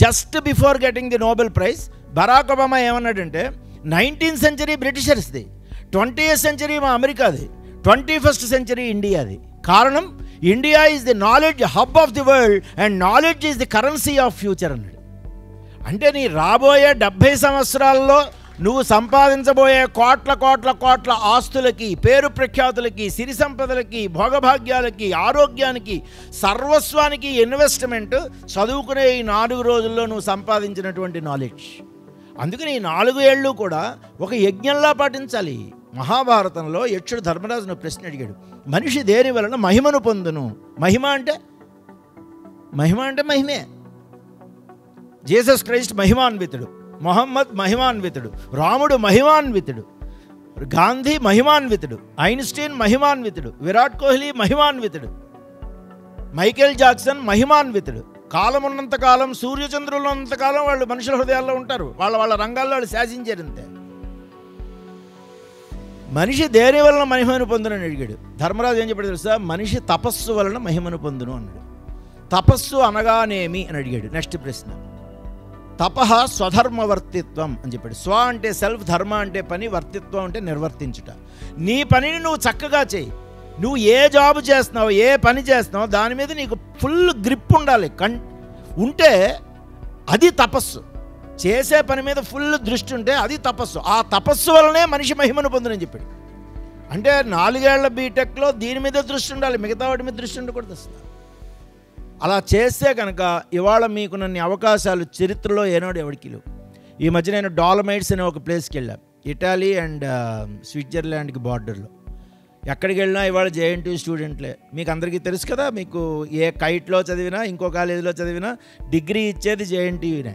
[SPEAKER 2] just before getting the Nobel prize Barack Obama ఏమన్నాడంటే 19th century బ్రిటిషర్స్ది, 20th century మా అమెరికాది, 21st century ఇండియాది. కారణం India is the knowledge hub of the world and knowledge is the currency of future అన్నాడు. అంటే నీ రాబోయే 70 సంవత్సరాల్లో నువ్వు సంపాదించబోయే కోట్ల కోట్ల కోట్ల ఆస్తులకి, పేరు ప్రఖ్యాతులకి, సిరి సంపదలకి, భోగభాగ్యాలకి, ఆరోగ్యానికి, సర్వస్వానికి ఇన్వెస్ట్మెంట్ చదువుకునే ఈ 4 రోజుల్లో నువ్వు సంపాదించినటువంటి నాలెడ్జ్. అందుకని ఈ 4 ఏళ్ళు కూడా ఒక యజ్ఞంలా పాటించాలి. మహాభారతంలో యక్షుడు ధర్మరాజును ప్రశ్న అడిగాడు, మనిషి దేని వలన మహిమను పొందును? మహిమ అంటే మహిమే. జీసస్ క్రైస్ట్ మహిమాన్వితుడు, మొహమ్మద్ మహిమాన్వితుడు, రాముడు మహిమాన్వితుడు, గాంధీ మహిమాన్వితుడు, ఐన్స్టీన్ మహిమాన్వితుడు, విరాట్ కోహ్లీ మహిమాన్వితుడు, మైకేల్ జాక్సన్ మహిమాన్వితుడు. కాలం ఉన్నంతకాలం, సూర్యచంద్రులు ఉన్నంతకాలం వాళ్ళు మనుషుల హృదయాల్లో ఉంటారు, వాళ్ళ రంగాల్లో వాళ్ళు శాసించారంతే. మనిషి దేని వలన మహిమను పొందునని అడిగాడు. ధర్మరాజు ఏం చెప్పాడు తెలుసా? మనిషి తపస్సు వలన మహిమను పొందును అన్నాడు. తపస్సు అనగానేమి అని అడిగాడు. నెక్స్ట్ ప్రశ్న, తపః స్వధర్మవర్తిత్వం అని చెప్పాడు. స్వ అంటే సెల్ఫ్, ధర్మ అంటే పని, వర్తిత్వం అంటే నిర్వర్తించుట. నీ పనిని నువ్వు చక్కగా చేయి. నువ్వు ఏ జాబ్ చేస్తున్నావు, ఏ పని చేస్తున్నావు, దాని మీద నీకు ఫుల్ గ్రిప్ ఉండాలి. ఉంటే అది తపస్సు. చేసే పని మీద ఫుల్ దృష్టి ఉంటే అది తపస్సు. ఆ తపస్సు వలనే మనిషి మహిమను పొందునని చెప్పాడు. అంటే 4 ఏళ్ల బీటెక్లో దీని మీద దృష్టి ఉండాలి, మిగతా వాటి మీద దృష్టి ఉండకూడదు అసలు. అలా చేస్తే కనుక ఇవాళ మీకు నన్ను అవకాశాలు చరిత్రలో ఏనాడు ఎవరికి లేవు. ఈ మధ్య నేను డాలమైట్స్ అనే ఒక ప్లేస్కి వెళ్ళాను, ఇటాలీ అండ్ స్విట్జర్లాండ్కి బార్డర్లో. ఎక్కడికి వెళ్ళినా ఇవాళ జేఎన్టీయూ స్టూడెంట్లే. మీకు అందరికీ తెలుసు కదా, మీకు ఏ కైట్లో చదివినా, ఇంకో కాలేజీలో చదివినా డిగ్రీ ఇచ్చేది జేఎన్టీయూనే.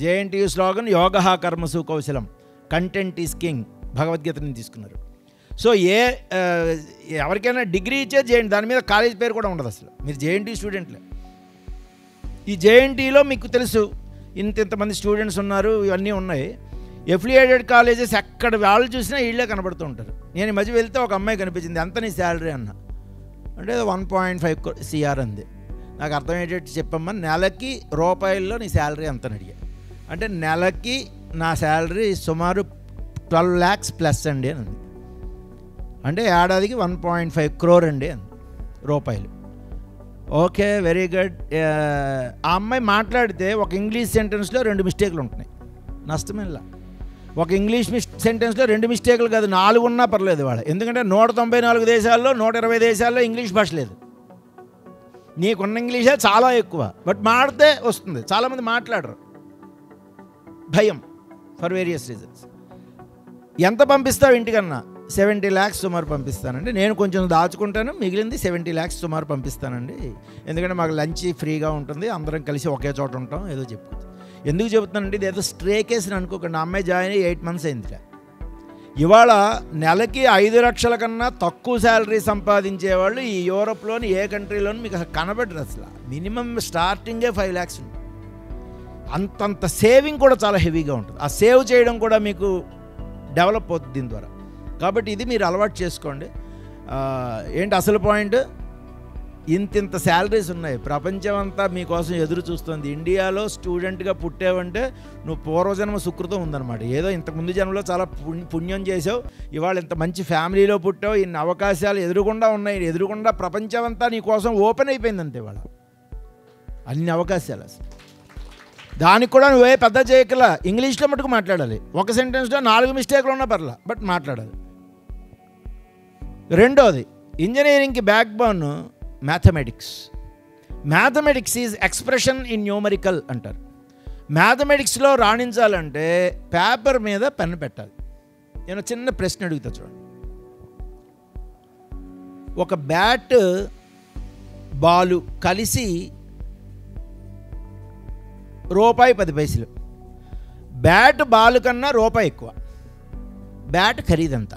[SPEAKER 2] జేఎన్టీయూ స్లోగన్ యోగః కర్మసు కౌశలం, కంటెంట్ ఈజ్ కింగ్, భగవద్గీతని తీసుకున్నారు. సో ఎవరికైనా డిగ్రీ ఇచ్చేది జేఎన్టీ, దాని మీద కాలేజ్ పేరు కూడా ఉండదు అసలు, మీరు జేఎన్టీ స్టూడెంట్లే. ఈ జేఎన్టీలో మీకు తెలుసు ఇంతమంది స్టూడెంట్స్ ఉన్నారు, ఇవన్నీ ఉన్నాయి. ఎఫిలియేటెడ్ కాలేజెస్ ఎక్కడ వాళ్ళు చూసినా వీళ్ళే కనబడుతూ ఉంటారు. నేను ఈ మధ్య వెళ్తే ఒక అమ్మాయి కనిపించింది, ఎంత నీ శాలరీ అన్న అంటే 1.5 CR అంది. నాకు అర్థమయ్యేటట్టు చెప్పమ్మా, నెలకి రూపాయల్లో నీ శాలరీ ఎంతని అడిగా. అంటే నెలకి నా శాలరీ సుమారు 12 lakhs ప్లస్ అండి అని అంది. అంటే ఏడాదికి 1.5 crore అండి అంది రూపాయలు. Okay, very good. ఆ అమ్మాయి మాట్లాడితే ఒక ఇంగ్లీష్ సెంటెన్స్లో 2 మిస్టేక్లు ఉంటున్నాయి, నష్టమేలా. ఒక ఇంగ్లీష్ సెంటెన్స్లో 2 మిస్టేక్లు కాదు, 4 ఉన్నా పర్లేదు వాళ్ళ. ఎందుకంటే 194 దేశాల్లో 120 దేశాల్లో ఇంగ్లీష్ భాష లేదు. నీకున్న ఇంగ్లీషే చాలా ఎక్కువ, బట్ మాడితే వస్తుంది. చాలామంది మాట్లాడరు, భయం, ఫర్ వేరియస్ రీజన్స్. ఎంత పంపిస్తావు ఇంటికన్నా? 70 lakhs సుమారు పంపిస్తానండి. నేను కొంచెం దాచుకుంటాను, మిగిలింది 70 lakhs సుమారు పంపిస్తానండి. ఎందుకంటే మాకు లంచ్ ఫ్రీగా ఉంటుంది, అందరం కలిసి ఒకే చోట ఉంటాం, ఏదో చెప్పుకోవచ్చు. ఎందుకు చెబుతున్నానండి, ఇది ఏదో స్ట్రే కేసుని అనుకోకండి. అమ్మాయి జాయిన్ అయ్యి 8 months అయిందిలే. ఇవాళ నెలకి 5 లక్షల కన్నా తక్కువ శాలరీ సంపాదించేవాళ్ళు ఈ యూరోప్లోని ఏ కంట్రీలోని మీకు అసలు కనబడరు. అసలు మినిమం స్టార్టింగే 5 lakhs ఉంటుంది. అంతంత సేవింగ్ కూడా చాలా హెవీగా ఉంటుంది. ఆ సేవ్ చేయడం కూడా మీకు డెవలప్ అవుతుంది దీని ద్వారా. కాబట్టి ఇది మీరు అలవాటు చేసుకోండి. ఏంటి అసలు పాయింట్, ఇంతింత శాలరీస్ ఉన్నాయి, ప్రపంచం అంతా మీకోసం ఎదురు చూస్తుంది. ఇండియాలో స్టూడెంట్గా పుట్టావంటే నువ్వు పూర్వజన్మ సుకృతం ఉందన్నమాట. ఏదో ఇంతకుముందు జన్మలో చాలా పుణ్యం చేసావు, ఇవాళ ఇంత మంచి ఫ్యామిలీలో పుట్టావు, ఇన్ని అవకాశాలు ఎదురుగుండా ఉన్నాయి, ఎదురుగుండా ప్రపంచం అంతా నీ కోసం ఓపెన్ అయిపోయింది అంతే. ఇవాళ అన్ని అవకాశాలు. అసలు దానికి కూడా నువ్వే పెద్ద చేయకలా, ఇంగ్లీష్లో మటుకు మాట్లాడాలి. ఒక సెంటెన్స్లో 4 మిస్టేక్లు ఉన్నా పర్లా, బట్ మాట్లాడాలి. రెండోది, ఇంజనీరింగ్కి backbone mathematics. Mathematics is expression in numerical అంటారు. మ్యాథమెటిక్స్లో రాణించాలంటే పేపర్ మీద పెన్ను పెట్టాలి. నేను చిన్న ప్రశ్న అడుగుతా చూడండి. ఒక బ్యాట్ బాలు కలిసి ₹10. బ్యాట్ బాల్ కన్నా రూపాయి ఎక్కువ. బ్యాట్ ఖరీదంతా.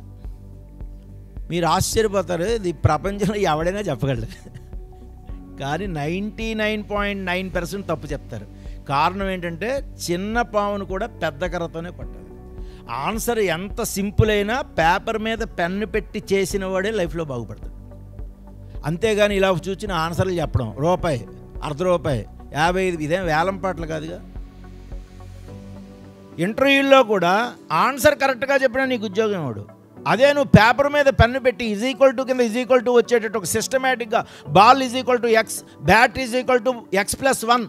[SPEAKER 2] మీరు ఆశ్చర్యపోతారు, ఇది ప్రపంచంలో ఎవడైనా చెప్పగలరు, కానీ 99.9% తప్పు చెప్తారు. కారణం ఏంటంటే చిన్న పావును కూడా పెద్ద కర్రతోనే కొట్టాలి. ఆన్సర్ ఎంత సింపుల్ అయినా పేపర్ మీద పెన్ను పెట్టి చేసిన వాడే లైఫ్లో బాగుపడతాడు. అంతేగాని ఇలా చూసిన ఆన్సర్లు చెప్పడం, రూపాయి, ₹1/2, 55, ఇదేం వేలం పాటలు కాదుగా. ఇంటర్వ్యూల్లో కూడా ఆన్సర్ కరెక్ట్గా చెప్పినా నీకు ఉద్యోగం ఇవ్వడు. అదే నువ్వు పేపర్ మీద పెన్ను పెట్టి =, కింద =, వచ్చేటట్టు ఒక సిస్టమేటిక్గా ball =X, bat =X+1,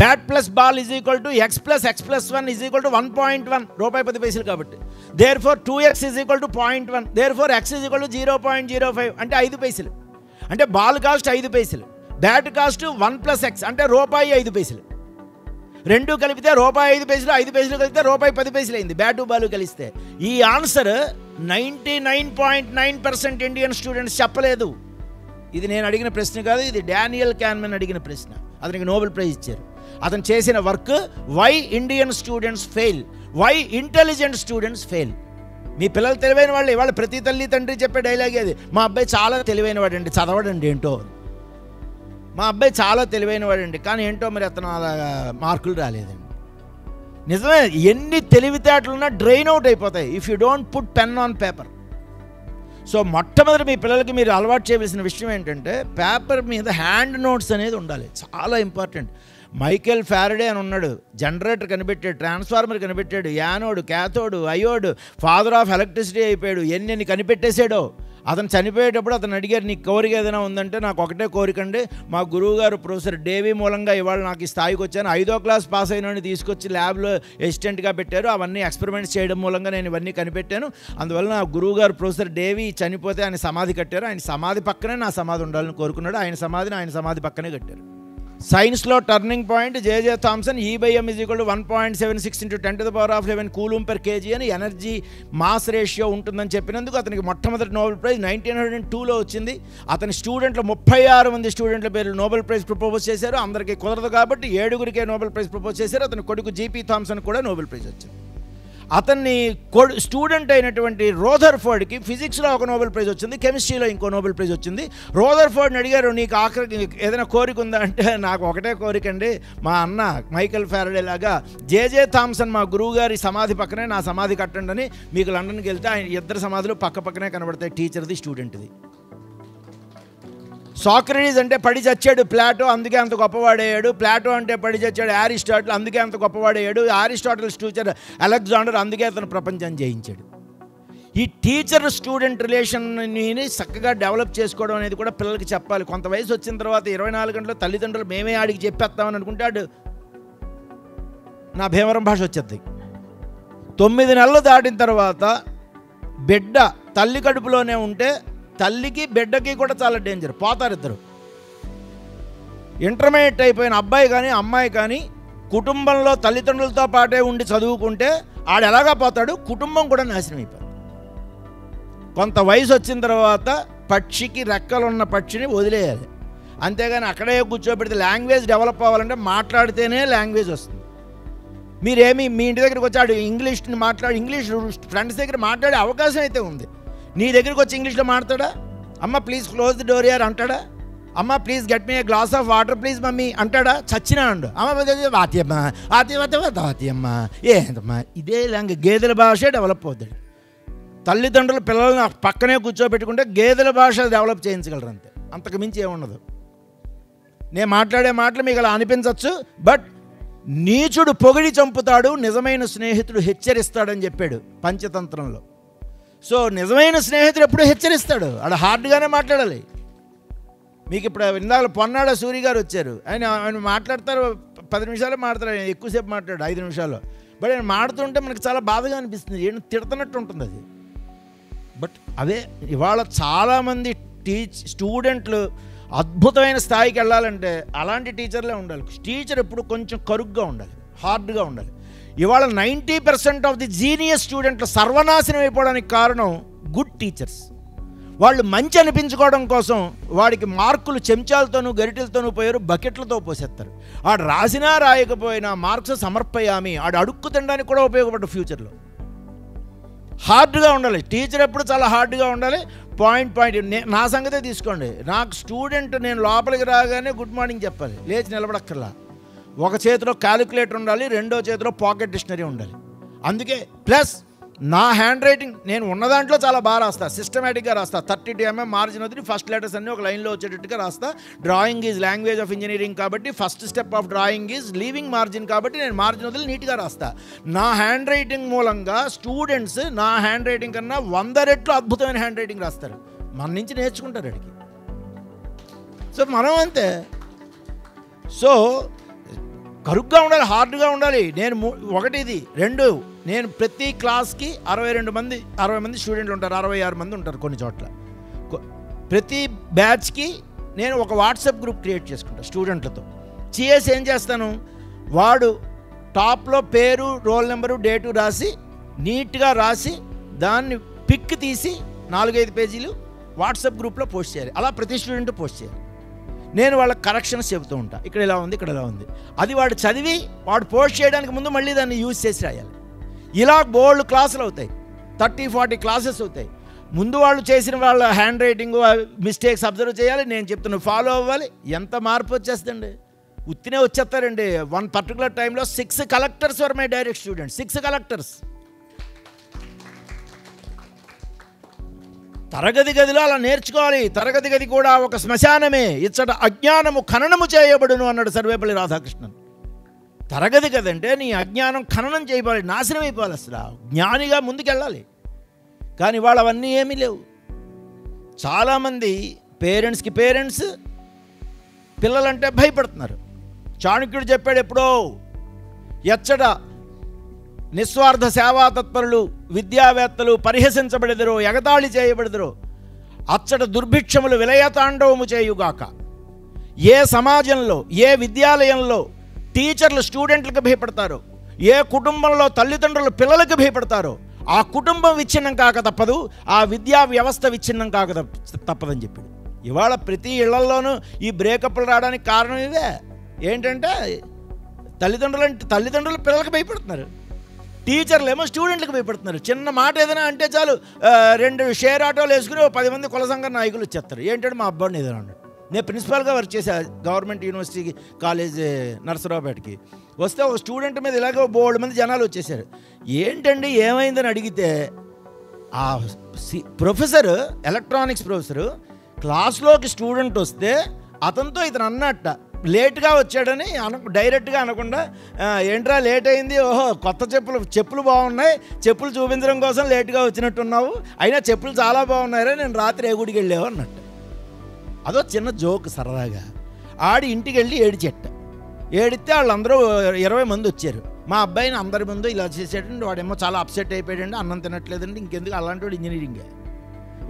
[SPEAKER 2] bat plus ball =X + X+1 1.1, ₹10 కాబట్టి. దేర్ఫోర్ 2X = 0.1, దేర్ఫోర్ X = 0.05, అంటే 5 పైసలు. అంటే బాల్ కాస్ట్ 5 పైసలు, బ్యాట్ కాస్ట్ 1 + X అంటే ₹5.05. రెండు కలిపితే ₹5.05, 5 పైసలు కలిపితే ₹10 అయింది, బ్యాటు బాలు కలిస్తే. ఈ ఆన్సర్ 99.9% ఇండియన్ స్టూడెంట్స్ చెప్పలేదు. ఇది నేను అడిగిన ప్రశ్న కాదు, ఇది డానియల్ కాన్మెన్ అడిగిన ప్రశ్న. అతనికి నోబెల్ ప్రైజ్ ఇచ్చారు. అతను చేసిన work why Indian students fail, why intelligent students fail. మీ పిల్లలు తెలివైన వాళ్ళు, ఇవాళ ప్రతి తల్లి తండ్రి చెప్పే డైలాగే అది, మా అబ్బాయి చాలా తెలివైన వాడండి, చదవడండి ఏంటో. మా అబ్బాయి చాలా తెలివైన వాడండి, కానీ ఏంటో మరి అతను అలా మార్కులు రాలేదండి. నిజమే, ఎన్ని తెలివితేటలున్నా డ్రైన్ అవుట్ అయిపోతాయి if you don't put pen on paper. So మొట్టమొదటి మీ పిల్లలకి మీరు అలవాటు చేయవలసిన విషయం ఏంటంటే పేపర్ మీద హ్యాండ్ నోట్స్ అనేది ఉండాలి, చాలా ఇంపార్టెంట్. మైకేల్ ఫారడే అని ఉన్నాడు, జనరేటర్ కనిపెట్టాడు, ట్రాన్స్ఫార్మర్ కనిపెట్టాడు, యానోడ్, క్యాథోడ్, అయోడ్, ఫాదర్ ఆఫ్ ఎలక్ట్రిసిటీ అయిపోయాడు, ఎన్ని కనిపెట్టేసాడో. అతను చనిపోయేటప్పుడు అతను అడిగారు, నీకు కోరిక ఏదైనా ఉందంటే, నాకు ఒకటే కోరికండి, మా గురువు గారు ప్రొఫెసర్ డేవీ మూలంగా ఇవాళ నాకు ఈ స్థాయికి వచ్చాను, 5వ క్లాస్ పాస్ అయిన తీసుకొచ్చి ల్యాబ్లో అసిస్టెంట్గా పెట్టారు, అవన్నీ ఎక్స్పెరిమెంట్స్ చేయడం మూలంగా నేను ఇవన్నీ కనిపెట్టాను, అందువల్ల నా గురువు గారు ప్రొఫెసర్ డేవీ చనిపోతే ఆయన సమాధి కట్టారు, ఆయన సమాధి పక్కనే నా సమాధి ఉండాలని కోరుకున్నాడు, ఆయన సమాధి పక్కనే కట్టారు. సైన్స్లో turning point J J Thomson, E/m = 1.76 × 10⁻11 కూలుంబ్/kg అని ఎనర్జీ మాస్ రేషియో ఉంటుందని చెప్పినందుకు అతనికి మొట్టమొదటి నోబెల్ ప్రైజ్ 1902లో వచ్చింది. అతని స్టూడెంట్లు 36 మంది స్టూడెంట్ల పేరు నోబెల్ ప్రైజ్ ప్రపోజ్ చేశారు. అందరికీ కుదరదు కాబట్టి 7గురికే నోబెల్ ప్రైజ్ ప్రపోజ్ చేశారు. అతని కొడుకు G.P. థామ్సన్ కూడా నోబెల్ ప్రైజ్ వచ్చింది. అతన్ని స్టూడెంట్ అయినటువంటి రోదర్ఫోర్డ్కి ఫిజిక్స్లో ఒక నోబెల్ ప్రైజ్ వచ్చింది, కెమిస్ట్రీలో ఇంకో నోబెల్ ప్రైజ్ వచ్చింది. రోదర్ఫోర్డ్ని అడిగారు, నీకు ఆఖరికి ఏదైనా కోరిక ఉందా అంటే, నాకు ఒకటే కోరిక అండి, మా అన్న మైకేల్ ఫారడే లాగా జేజే థామ్సన్ మా గురువు గారి సమాధి పక్కనే నా సమాధి కట్టండి అని. మీకు లండన్కి వెళ్తే ఆయన ఇద్దరు సమాధులు పక్క పక్కనే కనబడతాయి, టీచర్ది స్టూడెంట్ది. సాక్రటీస్ అంటే పడి చచ్చాడు ప్లాటో, అందుకే అంత గొప్పవాడయ్యాడు. ప్లాటో అంటే పడి చచ్చాడు అరిస్టాటిల్, అందుకే అంత గొప్పవాడయ్యాడు. అరిస్టాటిల్ టీచర్ అలెగ్జాండర్, అందుకే అతను ప్రపంచాన్ని జయించాడు. ఈ టీచర్ స్టూడెంట్ రిలేషన్ని చక్కగా డెవలప్ చేసుకోవడం అనేది కూడా పిల్లలకి చెప్పాలి. కొంత వయసు వచ్చిన తర్వాత 24 గంటలు తల్లిదండ్రులు మేమే ఆడికి చెప్పేస్తామని అనుకుంటాడు, నా భీమవరం భాష వచ్చేది. 9 నెలలు దాటిన తర్వాత బిడ్డ తల్లి కడుపులోనే ఉంటే తల్లికి బిడ్డకి కూడా చాలా డేంజర్, పోతారు ఇద్దరు. ఇంటర్మీడియట్ అయిపోయిన అబ్బాయి కానీ అమ్మాయి కానీ కుటుంబంలో తల్లిదండ్రులతో పాటే ఉండి చదువుకుంటే ఆడు ఎలాగా పోతాడు, కుటుంబం కూడా నాశనం అయిపోతుంది. కొంత వయసు వచ్చిన తర్వాత పక్షికి రెక్కలున్న పక్షిని వదిలేయాలి, అంతేగాని అక్కడే కూర్చోబెడితే లాంగ్వేజ్ డెవలప్ అవ్వాలంటే మాట్లాడితేనే లాంగ్వేజ్ వస్తుంది. మీరేమి మీ ఇంటి దగ్గరికి వచ్చి ఇంగ్లీష్ని ఇంగ్లీష్ ఫ్రెండ్స్ దగ్గర మాట్లాడే అవకాశం అయితే ఉంది. నీ దగ్గరికి వచ్చి ఇంగ్లీష్లో మాట్లాడా? అమ్మ please close the door here అంటాడా? అమ్మ please get me A glass of water please mummy అంటాడా? చచ్చినా అండు. అమ్మ వాతియమ్మ వాతియమ్మ ఏంటమ్మా, ఇదే లాంగ్వేజ్. గేదెల భాషే డెవలప్ అవుతుంది. తల్లిదండ్రులు పిల్లల్ని పక్కనే కూర్చోబెట్టుకుంటే గేదెల భాష డెవలప్ చేయించగలరు, అంతే, అంతకు మించి ఏముండదు. నేను మాట్లాడే మాటలు మీకు అలా అనిపించవచ్చు, బట్ నీచుడు పొగిడి చంపుతాడు, నిజమైన స్నేహితుడు హెచ్చరిస్తాడని చెప్పాడు పంచతంత్రంలో. సో నిజమైన స్నేహితుడు ఎప్పుడు హెచ్చరిస్తాడు, ఆడ హార్డ్గానే మాట్లాడాలి. మీకు ఇప్పుడు ఇందాక పొన్నాడ సూరి గారు వచ్చారు, ఆయన మాట్లాడతారు 10 నిమిషాలు మాట్లాడతారు, ఆయన ఎక్కువసేపు మాట్లాడు 5 నిమిషాలు. బట్ ఆయన మాడుతుంటే మనకు చాలా బాధగా అనిపిస్తుంది, ఏం తిడుతున్నట్టు ఉంటుంది అది. బట్ అదే ఇవాళ చాలామంది స్టూడెంట్లు అద్భుతమైన స్థాయికి వెళ్ళాలంటే అలాంటి టీచర్లే ఉండాలి. టీచర్ ఎప్పుడు కొంచెం కరుగ్గా ఉండాలి, హార్డ్గా ఉండాలి. ఇవాళ 90% ఆఫ్ ది జీనియస్ స్టూడెంట్లు సర్వనాశనం అయిపోవడానికి కారణం గుడ్ టీచర్స్. వాళ్ళు మంచి అనిపించుకోవడం కోసం వాడికి మార్కులు చెంచాలతోనూ గరిటెలతోనూ పోయారు, బకెట్లతో పోసేస్తారు. ఆడు రాసినా రాయకపోయినా మార్క్స్ సమర్పయామి, ఆడు అడుక్కు తినడానికి కూడా ఉపయోగపడ్డ ఫ్యూచర్లో. హార్డ్గా ఉండాలి టీచర్, ఎప్పుడు చాలా హార్డ్గా ఉండాలి. పాయింట్ నా సంగతే తీసుకోండి. నాకు స్టూడెంట్ నేను లోపలికి రాగానే గుడ్ మార్నింగ్ చెప్పాలి, లేచి నిలబడక్కర్లా. ఒక చేతిలో క్యాలిక్యులేటర్ ఉండాలి, రెండో చేతిలో పాకెట్ డిక్షనరీ ఉండాలి. అందుకే ప్లస్ నా హ్యాండ్ రైటింగ్ నేను ఉన్న దాంట్లో చాలా బాగా రాస్తా, సిస్టమేటిక్గా రాస్తా. 32 mm మార్జిన్ వదిలి ఫస్ట్ లెటర్స్ అన్నీ ఒక లైన్లో వచ్చేటట్టుగా రాస్తా. Drawing is language of engineering కాబట్టి first step of drawing is leaving margin, కాబట్టి నేను మార్జిన్ వదిలి నీట్గా రాస్తా. నా హ్యాండ్ రైటింగ్ మూలంగా స్టూడెంట్స్ నా హ్యాండ్ రైటింగ్ కన్నా 100 రెట్లు అద్భుతమైన హ్యాండ్ రైటింగ్ రాస్తారు, మన నుంచి నేర్చుకుంటారు అడిగి. సో మనం అంతే. సో కరుగ్గా ఉండాలి, హార్డ్గా ఉండాలి. నేను ఒకటి ఇది, 2 నేను ప్రతి క్లాస్కి 60 మంది స్టూడెంట్లు ఉంటారు, 66 మంది ఉంటారు కొన్ని చోట్ల. ప్రతి బ్యాచ్కి నేను ఒక వాట్సాప్ గ్రూప్ క్రియేట్ చేసుకుంటాను స్టూడెంట్లతో. చేసి ఏం చేస్తాను, వాడు టాప్లో పేరు, రోల్ నెంబరు, డేటు రాసి నీట్గా రాసి దాన్ని పిక్ తీసి 4-5 పేజీలు వాట్సాప్ గ్రూప్లో పోస్ట్ చేయాలి. అలా ప్రతి స్టూడెంట్ పోస్ట్ చేయాలి. నేను వాళ్ళకి కరెక్షన్స్ చెబుతూ ఉంటా, ఇక్కడ ఇలా ఉంది, ఇక్కడ ఇలా ఉంది. అది వాడు చదివి వాడు పోస్ట్ చేయడానికి ముందు మళ్ళీ దాన్ని యూజ్ చేసి రాయాలి. ఇలా బోల్డ్ క్లాసులు అవుతాయి, 30-40 క్లాసెస్ అవుతాయి. ముందు వాళ్ళు చేసిన వాళ్ళ హ్యాండ్ రైటింగ్ మిస్టేక్స్ అబ్జర్వ్ చేయాలి, నేను చెప్తున్నా ఫాలో అవ్వాలి. ఎంత మార్పు వచ్చేస్తుందండి, ఉత్తినే వచ్చేస్తారండి. వన్ పర్టికులర్ టైంలో 6 collectors were my direct students, 6 collectors. తరగతి గదిలో అలా నేర్చుకోవాలి. తరగతి గది కూడా ఒక శ్మశానమే, ఇచ్చట అజ్ఞానము ఖననము చేయబడును అన్నాడు సర్వేపల్లి రాధాకృష్ణన్. తరగతి గదంటే నీ అజ్ఞానం ఖననం చేయబడి నాశనం అయిపోవాలి, అసలు జ్ఞానిగా ముందుకెళ్ళాలి. కానీ వాళ్ళు అవన్నీ ఏమీ లేవు. చాలామంది పేరెంట్స్ పిల్లలంటే భయపడుతున్నారు. చాణక్యుడు చెప్పాడు ఎప్పుడో, ఎచ్చట నిస్వార్థ సేవా తత్పరులు విద్యావేత్తలు పరిహసించబడెదరో, ఎగతాళి చేయబడెదరో, అచ్చట దుర్భిక్షములు విలయతాండవము చేయుగాక. ఏ సమాజంలో, ఏ విద్యాలయంలో టీచర్లు స్టూడెంట్లకు భయపడతారో, ఏ కుటుంబంలో తల్లిదండ్రులు పిల్లలకు భయపడతారో, ఆ కుటుంబం విచ్ఛిన్నం కాక తప్పదు, ఆ విద్యా వ్యవస్థ విచ్ఛిన్నం కాక తప్పదని చెప్పాడు. ఇవాళ ప్రతి ఇళ్లలోనూ ఈ బ్రేకప్లు రావడానికి కారణం ఇదే. ఏంటంటే తల్లిదండ్రులు పిల్లలకు భయపడుతున్నారు, టీచర్లు ఏమో స్టూడెంట్లకు భయపడుతున్నారు. చిన్న మాట ఏదైనా అంటే చాలు 2 షేర్ ఆటోలు వేసుకుని 10 మంది కుల సంఘ నాయకులు వచ్చేస్తారు. ఏంటంటే మా అబ్బాయిని ఏదైనా అన్నాడు. నేను ప్రిన్సిపాల్గా వర్క్ చేశా గవర్నమెంట్ యూనివర్సిటీ కాలేజ్ నర్సరావుపేటకి. వస్తే ఒక స్టూడెంట్ మీద ఇలాగే బోల్డ్ మంది జనాలు వచ్చేసారు. ఏంటండి ఏమైందని అడిగితే ఆ ప్రొఫెసర్, ఎలక్ట్రానిక్స్ ప్రొఫెసరు క్లాస్లోకి స్టూడెంట్ వస్తే అతనితో ఇతను అన్నట్ట లేట్గా వచ్చాడని డైరెక్ట్గా అనకుండా, ఏంట్రా లేట్ అయింది, ఓహో కొత్త చెప్పులు బాగున్నాయి, చెప్పులు చూపించడం కోసం లేట్గా వచ్చినట్టున్నావు, అయినా చెప్పులు చాలా బాగున్నాయరా, నేను రాత్రి ఏ గుడికి వెళ్ళావు అన్నట్టు. అదో చిన్న జోక్ సరదాగా. ఆడి ఇంటికి వెళ్ళి ఏడిస్తే వాళ్ళందరూ 20 మంది వచ్చారు. మా అబ్బాయిని అందరి ముందు ఇలా చేసాడండి, వాడేమో చాలా అప్సెట్ అయిపోయాడండి, అన్నం తినట్లేదండి, ఇంకెందుకు అలాంటి వాడు ఇంజనీరింగే.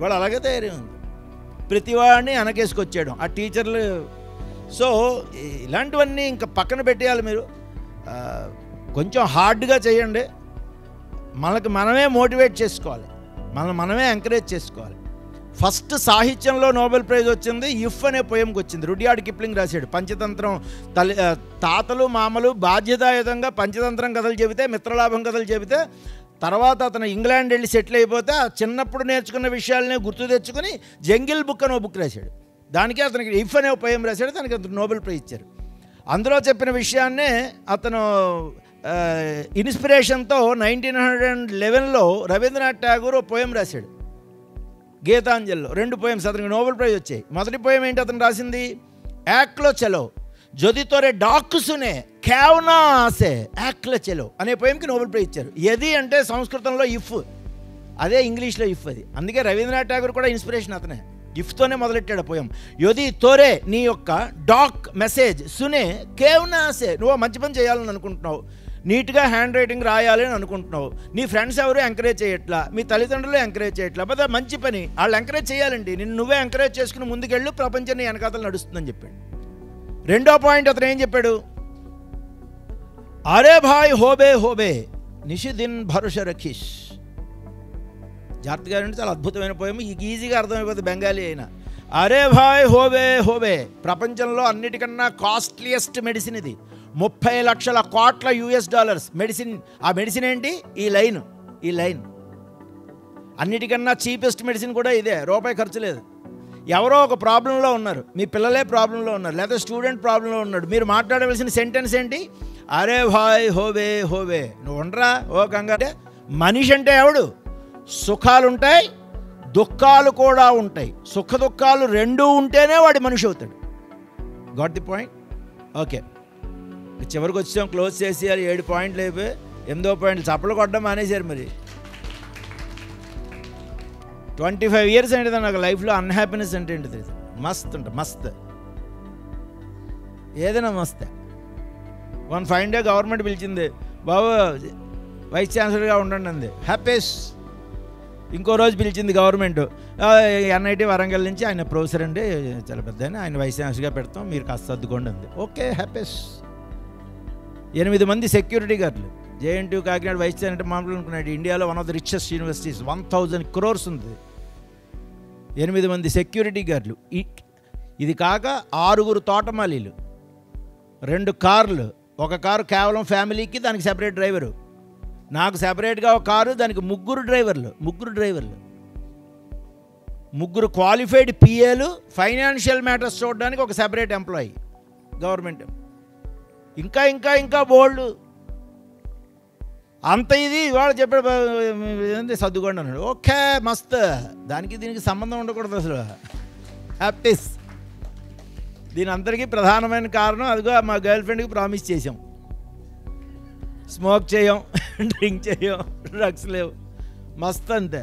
[SPEAKER 2] వాడు అలాగే తయారై ఉంది. ప్రతి వాడిని వెనకేసుకొచ్చాడు ఆ టీచర్లు. సో ఇలాంటివన్నీ ఇంకా పక్కన పెట్టేయాలి. మీరు కొంచెం హార్డ్గా చేయండి, మనకు మనమే మోటివేట్ చేసుకోవాలి. మనమే ఎంకరేజ్ చేసుకోవాలి. ఫస్ట్ సాహిత్యంలో నోబెల్ ప్రైజ్ వచ్చింది ఇఫ్ అనే పోయంకి వచ్చింది. రుడ్యార్డ్ కిప్లింగ్ రాశాడు. పంచతంత్రం తాతలు మామలు బాధ్యతాయుతంగా పంచతంత్రం కథలు చెబితే, మిత్రలాభం కథలు చెబితే, తర్వాత అతను ఇంగ్లాండ్ వెళ్ళి సెటిల్ అయిపోతే ఆ చిన్నప్పుడు నేర్చుకున్న విషయాలనే గుర్తు తెచ్చుకుని జంగిల్ బుక్ అని ఒక బుక్ రాశాడు. దానికి అతనికి ఇఫ్ అనే పోయం రాశాడు. దానికి అతను నోబెల్ ప్రైజ్ ఇచ్చారు. అందులో చెప్పిన విషయాన్నే అతను ఇన్స్పిరేషన్తో 1911లో రవీంద్రనాథ్ ఠాగూర్ ఓ పోయం రాశాడు, గీతాంజలిలో. 2 పోయమ్స్ అతనికి నోబెల్ ప్రైజ్ వచ్చాయి. మొదటి పోయం ఏంటి అతను రాసింది? యాక్లో చలో যদি তোরে డాక్కుసునే కేవనా ఆసే యాక్ల చెలో అనే పోయంకి నోబెల్ ప్రైజ్ ఇచ్చారు. ఎది అంటే సంస్కృతంలో ఇఫ్, అదే ఇంగ్లీష్లో ఇఫ్. అది అందుకే రవీంద్రనాథ్ ఠాగూర్ కూడా ఇన్స్పిరేషన్ అతనే. ఇఫ్తోనే మొదలెట్టాడు పోయం. యొది తోరే నీ యొక్క డాక్ మెసేజ్ సునే కేవనా ఆసే, నువ్వు మంచి పని చేయాలని అనుకుంటున్నావు, నీట్గా హ్యాండ్ రైటింగ్ రాయాలి అని అనుకుంటున్నావు, నీ ఫ్రెండ్స్ ఎవరు ఎంకరేజ్ చేయట్లా, మీ తల్లిదండ్రులు ఎంకరేజ్ చేయట్లా, బట్ మంచి పని, వాళ్ళు ఎంకరేజ్ చేయాలండి, నిన్ను నువ్వే ఎంకరేజ్ చేసుకుని ముందుకెళ్ళు, ప్రపంచం నీ వెనకాతలు నడుస్తుందని చెప్పాడు. రెండో పాయింట్ అతను ఏం చెప్పాడు? అరే భాయ్ హోబే హోబే నిషిదిన్ భరోష రఖీష్. జాగ్రత్తగా అంటే చాలా అద్భుతమైన పోయం, ఈజీగా అర్థమైపోతుంది బెంగాలీ అయినా. అరే భాయ్ హోబే హోబే, ప్రపంచంలో అన్నిటికన్నా కాస్ట్లీయెస్ట్ మెడిసిన్ ఇది. 30 లక్షల కోట్ల US$ మెడిసిన్. ఆ మెడిసిన్ ఏంటి? ఈ లైన్. అన్నిటికన్నా చీపెస్ట్ మెడిసిన్ కూడా ఇదే, రూపాయి ఖర్చు లేదు. ఎవరో ఒక ప్రాబ్లంలో ఉన్నారు, మీ పిల్లలే ప్రాబ్లంలో ఉన్నారు, లేదా స్టూడెంట్ ప్రాబ్లంలో ఉన్నాడు, మీరు మాట్లాడవలసిన సెంటెన్స్ ఏంటి? అరే భాయ్ హోబే హోబే. నువ్వు ఉండరా ఓ కంగారే. మనిషి అంటే ఎవడు? సుఖాలు ఉంటాయి, దుఃఖాలు కూడా ఉంటాయి. సుఖ దుఃఖాలు రెండూ ఉంటేనే వాడి మనిషి అవుతాడు. Got the point? ఓకే, చివరికి వచ్చాం, క్లోజ్ చేసేయాలి. 7 పాయింట్లు అయిపోయి 8వ పాయింట్లు చప్పలు కొట్టడం మానేశారు. మరి 25 years ఏంటిదా నాకు లైఫ్లో అన్హ్యాపీనెస్ అంటే ఏంటి? మస్త్ ఉంటుంది, మస్త్ ఏదైనా మస్తే. వన్ ఫైన్ డే గవర్నమెంట్ పిలిచింది, బాబు వైస్ ఛాన్సలర్గా ఉండండి అంది, హ్యాపీస్. ఇంకో రోజు పిలిచింది గవర్నమెంట్, NIT వరంగల్ నుంచి ఆయన ప్రొఫెసర్ అండి, చాలా పెద్ద ఆయన వైస్ ఛాన్సలర్గా పెడతాం, మీరు కాస్త సర్దుకోండి అంది. ఓకే, హ్యాపీస్. 8 మంది సెక్యూరిటీ గార్డులు. JNTU కాకినాడ వైస్ ఛాన్సలర్ మామూలు అనుకున్నాడు, ఇండియాలో one of the richest universities, 1000 crores ఉంది. 8 మంది సెక్యూరిటీ గార్డులు. ఇది కాక 6 తోటమాలీలు, 2 కార్లు. ఒక కారు కేవలం ఫ్యామిలీకి, దానికి సెపరేట్ డ్రైవరు. నాకు సెపరేట్గా ఒక కారు, దానికి 3 డ్రైవర్లు. 3 క్వాలిఫైడ్ PAలు, ఫైనాన్షియల్ మ్యాటర్స్ చూడడానికి ఒక సెపరేట్ ఎంప్లాయీ గవర్నమెంట్. ఇంకా ఇంకా ఇంకా బోల్డ్ అంత. ఇది ఇవాళ చెప్పాడు, సర్దుకోండి అన్నాడు. ఓకే, మస్త్. దానికి దీనికి సంబంధం ఉండకూడదు అసలు. హ్యాపీస్. దీని అందరికీ ప్రధానమైన కారణం అదిగో, మా గర్ల్ ఫ్రెండ్కి ప్రామిస్ చేసాం, స్మోక్ చేయం, డ్రింక్ చేయం, డ్రగ్స్ లేవు, మస్త్ అంతే.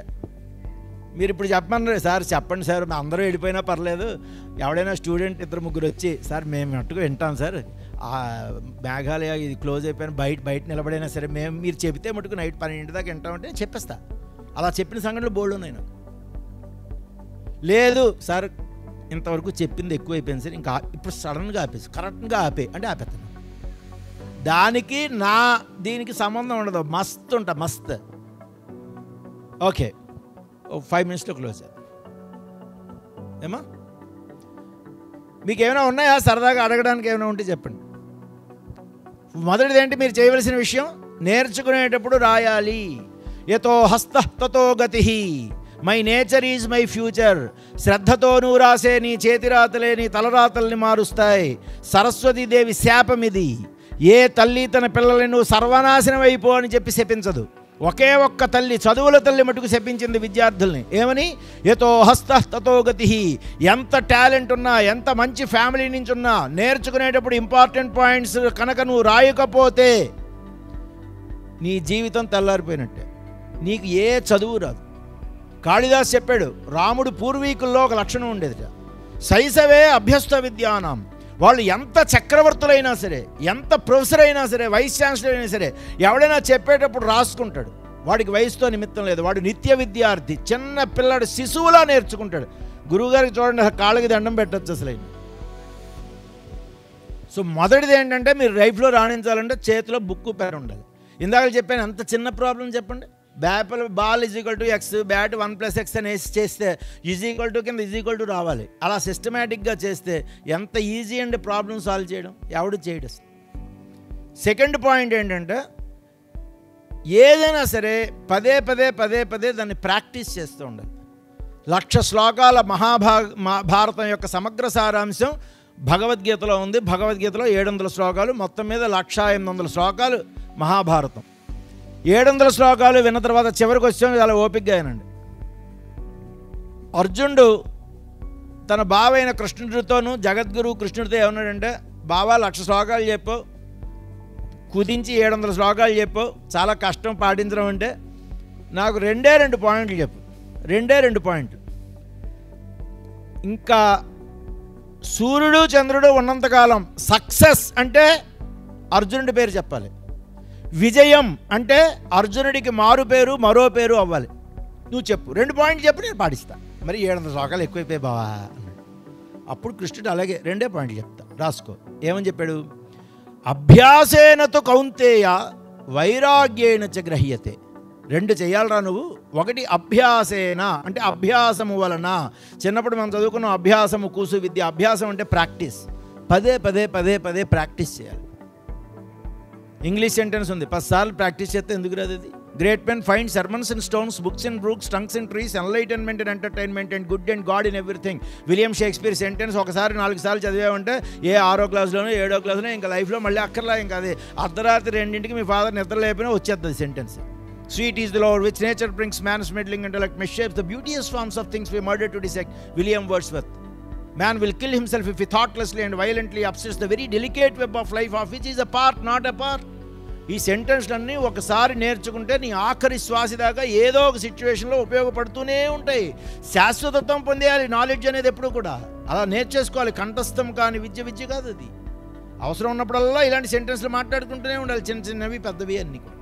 [SPEAKER 2] మీరు ఇప్పుడు చెప్పమన్నారు, సార్ చెప్పండి సార్, అందరూ వెళ్ళిపోయినా పర్లేదు, ఎవడైనా స్టూడెంట్ 2-3 వచ్చి, సార్ మేము మట్టుకు వింటాం సార్, మేఘాలయ ఇది క్లోజ్ అయిపోయిన బయట నిలబడైనా సరే మీరు చెబితే మటుకు నైట్ 12 దాకా వింటామంటే చెప్పేస్తా. అలా చెప్పిన సంఘటనలు బోల్డ్ ఉన్నాయి నాకు. లేదు సార్ ఇంతవరకు చెప్పింది ఎక్కువ అయిపోయింది సార్, ఇంకా ఇప్పుడు సడన్గా ఆపేసి కరెక్ట్గా అంటే ఆపేస్తాను. దానికి దీనికి సంబంధం ఉండదు. మస్త్ ఉంటా, మస్త్. ఓకే, 5 minutesలో క్లోజ్. ఏమా మీకు ఏమైనా ఉన్నాయా సరదాగా అడగడానికి? ఏమైనా ఉంటే చెప్పండి. మొదటిది ఏంటి మీరు చేయవలసిన విషయం? నేర్చుకునేటప్పుడు రాయాలి. యతో హస్త తతో గతి, my nature is my future. శ్రద్ధతో నువ్వు రాసే నీ చేతిరాతలే నీ తలరాతల్ని మారుస్తాయి. సరస్వతీదేవి శాపం ఇది. ఏ తల్లి తన పిల్లల్ని నువ్వు సర్వనాశనం అయిపో అని చెప్పి శపించదు. ఒకే ఒక్క తల్లి, చదువుల తల్లి మటుకు శపించింది విద్యార్థుల్ని. ఏమని? యతో హస్త తతో గతి. ఎంత టాలెంట్ ఉన్నా, ఎంత మంచి ఫ్యామిలీ నుంచి ఉన్నా, నేర్చుకునేటప్పుడు ఇంపార్టెంట్ పాయింట్స్ కనుక నువ్వు రాయకపోతే నీ జీవితం తెల్లారిపోయినట్టే. నీకు ఏ చదువు రాదు. కాళిదాస్ చెప్పాడు, రాముడు పూర్వీకుల్లో ఒక లక్షణం ఉండేదిట, శైశవే అభ్యస్త విద్యానాం. వాళ్ళు ఎంత చక్రవర్తులైనా సరే, ఎంత ప్రొఫెసర్ అయినా సరే, వైస్ ఛాన్సలర్ అయినా సరే, ఎవడైనా చెప్పేటప్పుడు రాసుకుంటాడు. వాడికి వయసుతో నిమిత్తం లేదు, వాడు నిత్య విద్యార్థి. చిన్న పిల్లాడు శిశువులా నేర్చుకుంటాడు. గురువుగారికి చూడండి, కాళ్ళకి దండం పెట్టచ్చు అసలు. సో మొదటిది ఏంటంటే, మీరు లైఫ్లో రాణించాలంటే చేతిలో బుక్కు పెన్ ఉండాలి. ఇందాక చెప్పాను, ఎంత చిన్న ప్రాబ్లం చెప్పండి, ball is equal to X, bat 1+x అని వేసి చేస్తే = కింద = రావాలి. అలా సిస్టమేటిక్గా చేస్తే ఎంత ఈజీ అండి ప్రాబ్లమ్ సాల్వ్ చేయడం. ఎవడు చేయడం. సెకండ్ పాయింట్ ఏంటంటే ఏదైనా సరే పదే దాన్ని ప్రాక్టీస్ చేస్తూ ఉండాలి. 1,00,000 శ్లోకాల భారతం యొక్క సమగ్ర సారాంశం భగవద్గీతలో ఉంది. భగవద్గీతలో 700 శ్లోకాలు, మొత్తం మీద 1,800 శ్లోకాలు మహాభారతం. 700 శ్లోకాలు విన్న తర్వాత చివరికి వచ్చాం, చాలా ఓపికగా అయినండి. అర్జునుడు తన బావైన కృష్ణుడితోనూ జగద్గురు కృష్ణుడితో ఏమన్నాడంటే, బావా 1,00,000 శ్లోకాలు చెప్పు, కుదించి 700 శ్లోకాలు చెప్పు, చాలా కష్టం పాటించడం అంటే, నాకు 2 పాయింట్లు చెప్పు. 2 పాయింట్లు. ఇంకా సూర్యుడు చంద్రుడు ఉన్నంతకాలం సక్సెస్ అంటే అర్జునుడి పేరు చెప్పాలి. విజయం అంటే అర్జునుడికి మారు పేరు మరో పేరు అవ్వాలి. నువ్వు చెప్పు, 2 పాయింట్లు చెప్పు, నేను పాటిస్తా. మరి 700 శ్లోకాలు ఎక్కువైపోయి బావా అన్నాడు. అప్పుడు కృష్ణుడు అలాగే 2 పాయింట్లు చెప్తా, రాసుకో. ఏమని చెప్పాడు? అభ్యాసేనతో కౌంతేయ వైరాగ్యేన చ గ్రహ్యతే. 2 చేయాలరా నువ్వు. 1 అభ్యాసేన అంటే అభ్యాసము వలన. చిన్నప్పుడు మనం చదువుకున్న అభ్యాసము కూసు విద్య. అభ్యాసం అంటే ప్రాక్టీస్. పదే ప్రాక్టీస్ చేయాలి. ఇంగ్లీష్ సెంటెన్స్ ఉంది, 10 సార్లు ప్రాక్టీస్ చేస్తే ఎందుకు రాదు అది? Great men find sermons in stones, books in Brooks, tongues in trees, enlightenment and entertainment and good and God in everything. William Shakespeare sentence ఒకసారి 4 సార్లు చదివామంటే ఏ 6వ క్లాస్లోనో 7వ క్లాస్లో ఇంకా లైఫ్లో మళ్ళీ అక్కర్లా. ఇంకా అది అర్ధరాత్రి 2ంటికి మీ ఫాదర్ నిద్ర లేపినా వచ్చేస్తుంది sentence. Sweet is the Lord, which nature brings man's meddling intellect, misshapes the beauteous forms of things we murder to dissect. William Wordsworth. Man will kill himself if he thoughtlessly and violently upsets the very delicate web of life of which he is a part, not a part. ఈ సెంటెన్స్లన్నీ ఒకసారి నేర్చుకుంటే నీ ఆఖరి శ్వాస దాకా ఏదో ఒక సిచ్యువేషన్లో ఉపయోగపడుతూనే ఉంటాయి. శాశ్వతత్వం పొందేయాలి నాలెడ్జ్ అనేది ఎప్పుడు కూడా. అలా నేర్చేసుకోవాలి. కంఠస్థం కాని విద్య కాదు అది. అవసరం ఉన్నప్పుడల్లా ఇలాంటి సెంటెన్స్లు మాట్లాడుకుంటూనే ఉండాలి, చిన్నవి పెద్దవి అన్నీ కూడా.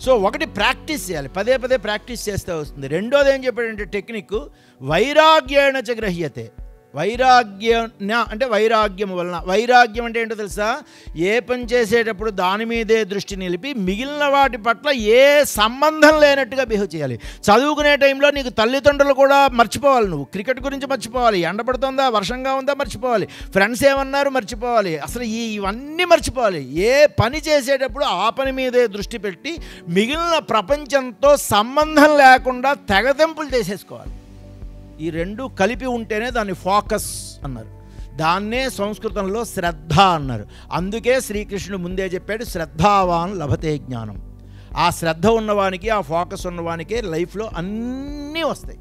[SPEAKER 2] సో 1 ప్రాక్టీస్ చేయాలి, పదే ప్రాక్టీస్ చేస్తే వస్తుంది. 2వది ఏం చెప్పాడంటే టెక్నిక్, వైరాగ్యేణ చ గ్రహ్యతే. వైరాగ్యం అంటే వైరాగ్యం వలన. వైరాగ్యం అంటే ఏంటో తెలుసా? ఏ పని చేసేటప్పుడు దాని మీదే దృష్టి నిలిపి మిగిలిన వాటి పట్ల ఏ సంబంధం లేనట్టుగా బిహేవ్ చేయాలి. చదువుకునే టైంలో నీకు తల్లిదండ్రులు కూడా మర్చిపోవాలి. నువ్వు క్రికెట్ గురించి మర్చిపోవాలి, ఎండపడుతుందా వర్షంగా ఉందా మర్చిపోవాలి, ఫ్రెండ్స్ ఏమన్నారు మర్చిపోవాలి, అసలు ఇవన్నీ మర్చిపోవాలి. ఏ పని చేసేటప్పుడు ఆ పని మీదే దృష్టి పెట్టి మిగిలిన ప్రపంచంతో సంబంధం లేకుండా తెగదెంపులు చేసేసుకోవాలి. ఈ 2 కలిపి ఉంటేనే దాన్ని ఫోకస్ అన్నారు. దాన్నే సంస్కృతంలో శ్రద్ధ అన్నారు. అందుకే శ్రీకృష్ణుడు ముందే చెప్పాడు, శ్రద్ధావాన్ లభతే జ్ఞానం. ఆ శ్రద్ధ ఉన్నవానికి, ఆ ఫోకస్ ఉన్నవానికే లైఫ్లో అన్నీ వస్తాయి.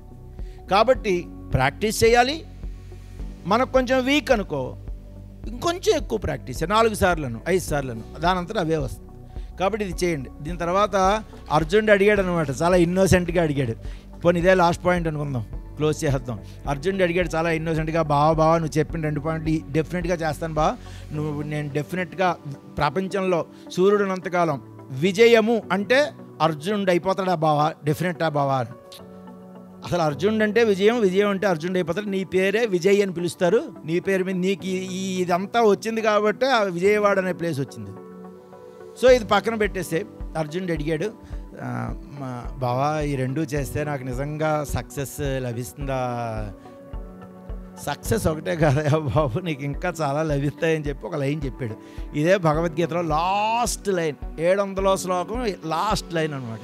[SPEAKER 2] కాబట్టి ప్రాక్టీస్ చేయాలి. మనకు కొంచెం వీక్ అనుకో, ఇంకొంచెం ఎక్కువ ప్రాక్టీస్ 4 సార్లను 5 సార్లను, దానంతరం అవే వస్తాయి. కాబట్టి ఇది చేయండి. దీని తర్వాత అర్జునుడు అడిగాడు అనమాట, చాలా ఇన్నోసెంట్గా అడిగాడు. పోనీ ఇదే లాస్ట్ పాయింట్ అనుకుందాం, క్లోజ్ చేద్దాం. అర్జునుడు అడిగాడు చాలా ఇన్నోసెంట్గా, బావా నువ్వు చెప్పిన 2 పాయింట్లు డెఫినెట్గా చేస్తాను బా. నేను డెఫినెట్గా ప్రపంచంలో సూర్యుడు ఉన్నంతకాలం విజయము అంటే అర్జునుడు అయిపోతాడా బావా? డెఫినెట్టా బావా? అసలు అర్జునుడు అంటే విజయం, విజయం అంటే అర్జునుడు అయిపోతాడు. నీ పేరే విజయ్ అని పిలుస్తారు. నీ పేరు మీద నీకు ఇదంతా వచ్చింది కాబట్టి ఆ విజయవాడ అనే ప్లేస్ వచ్చింది. సో ఇది పక్కన పెట్టేస్తే అర్జునుడు అడిగాడు, బావా ఈ 2 చేస్తే నాకు నిజంగా సక్సెస్ లభిస్తుందా? సక్సెస్ ఒకటే కాదా బాబు, నీకు ఇంకా చాలా లభిస్తాయని చెప్పి ఒక లైన్ చెప్పాడు. ఇదే భగవద్గీతలో లాస్ట్ లైన్, 700వ శ్లోకం లాస్ట్ లైన్ అనమాట.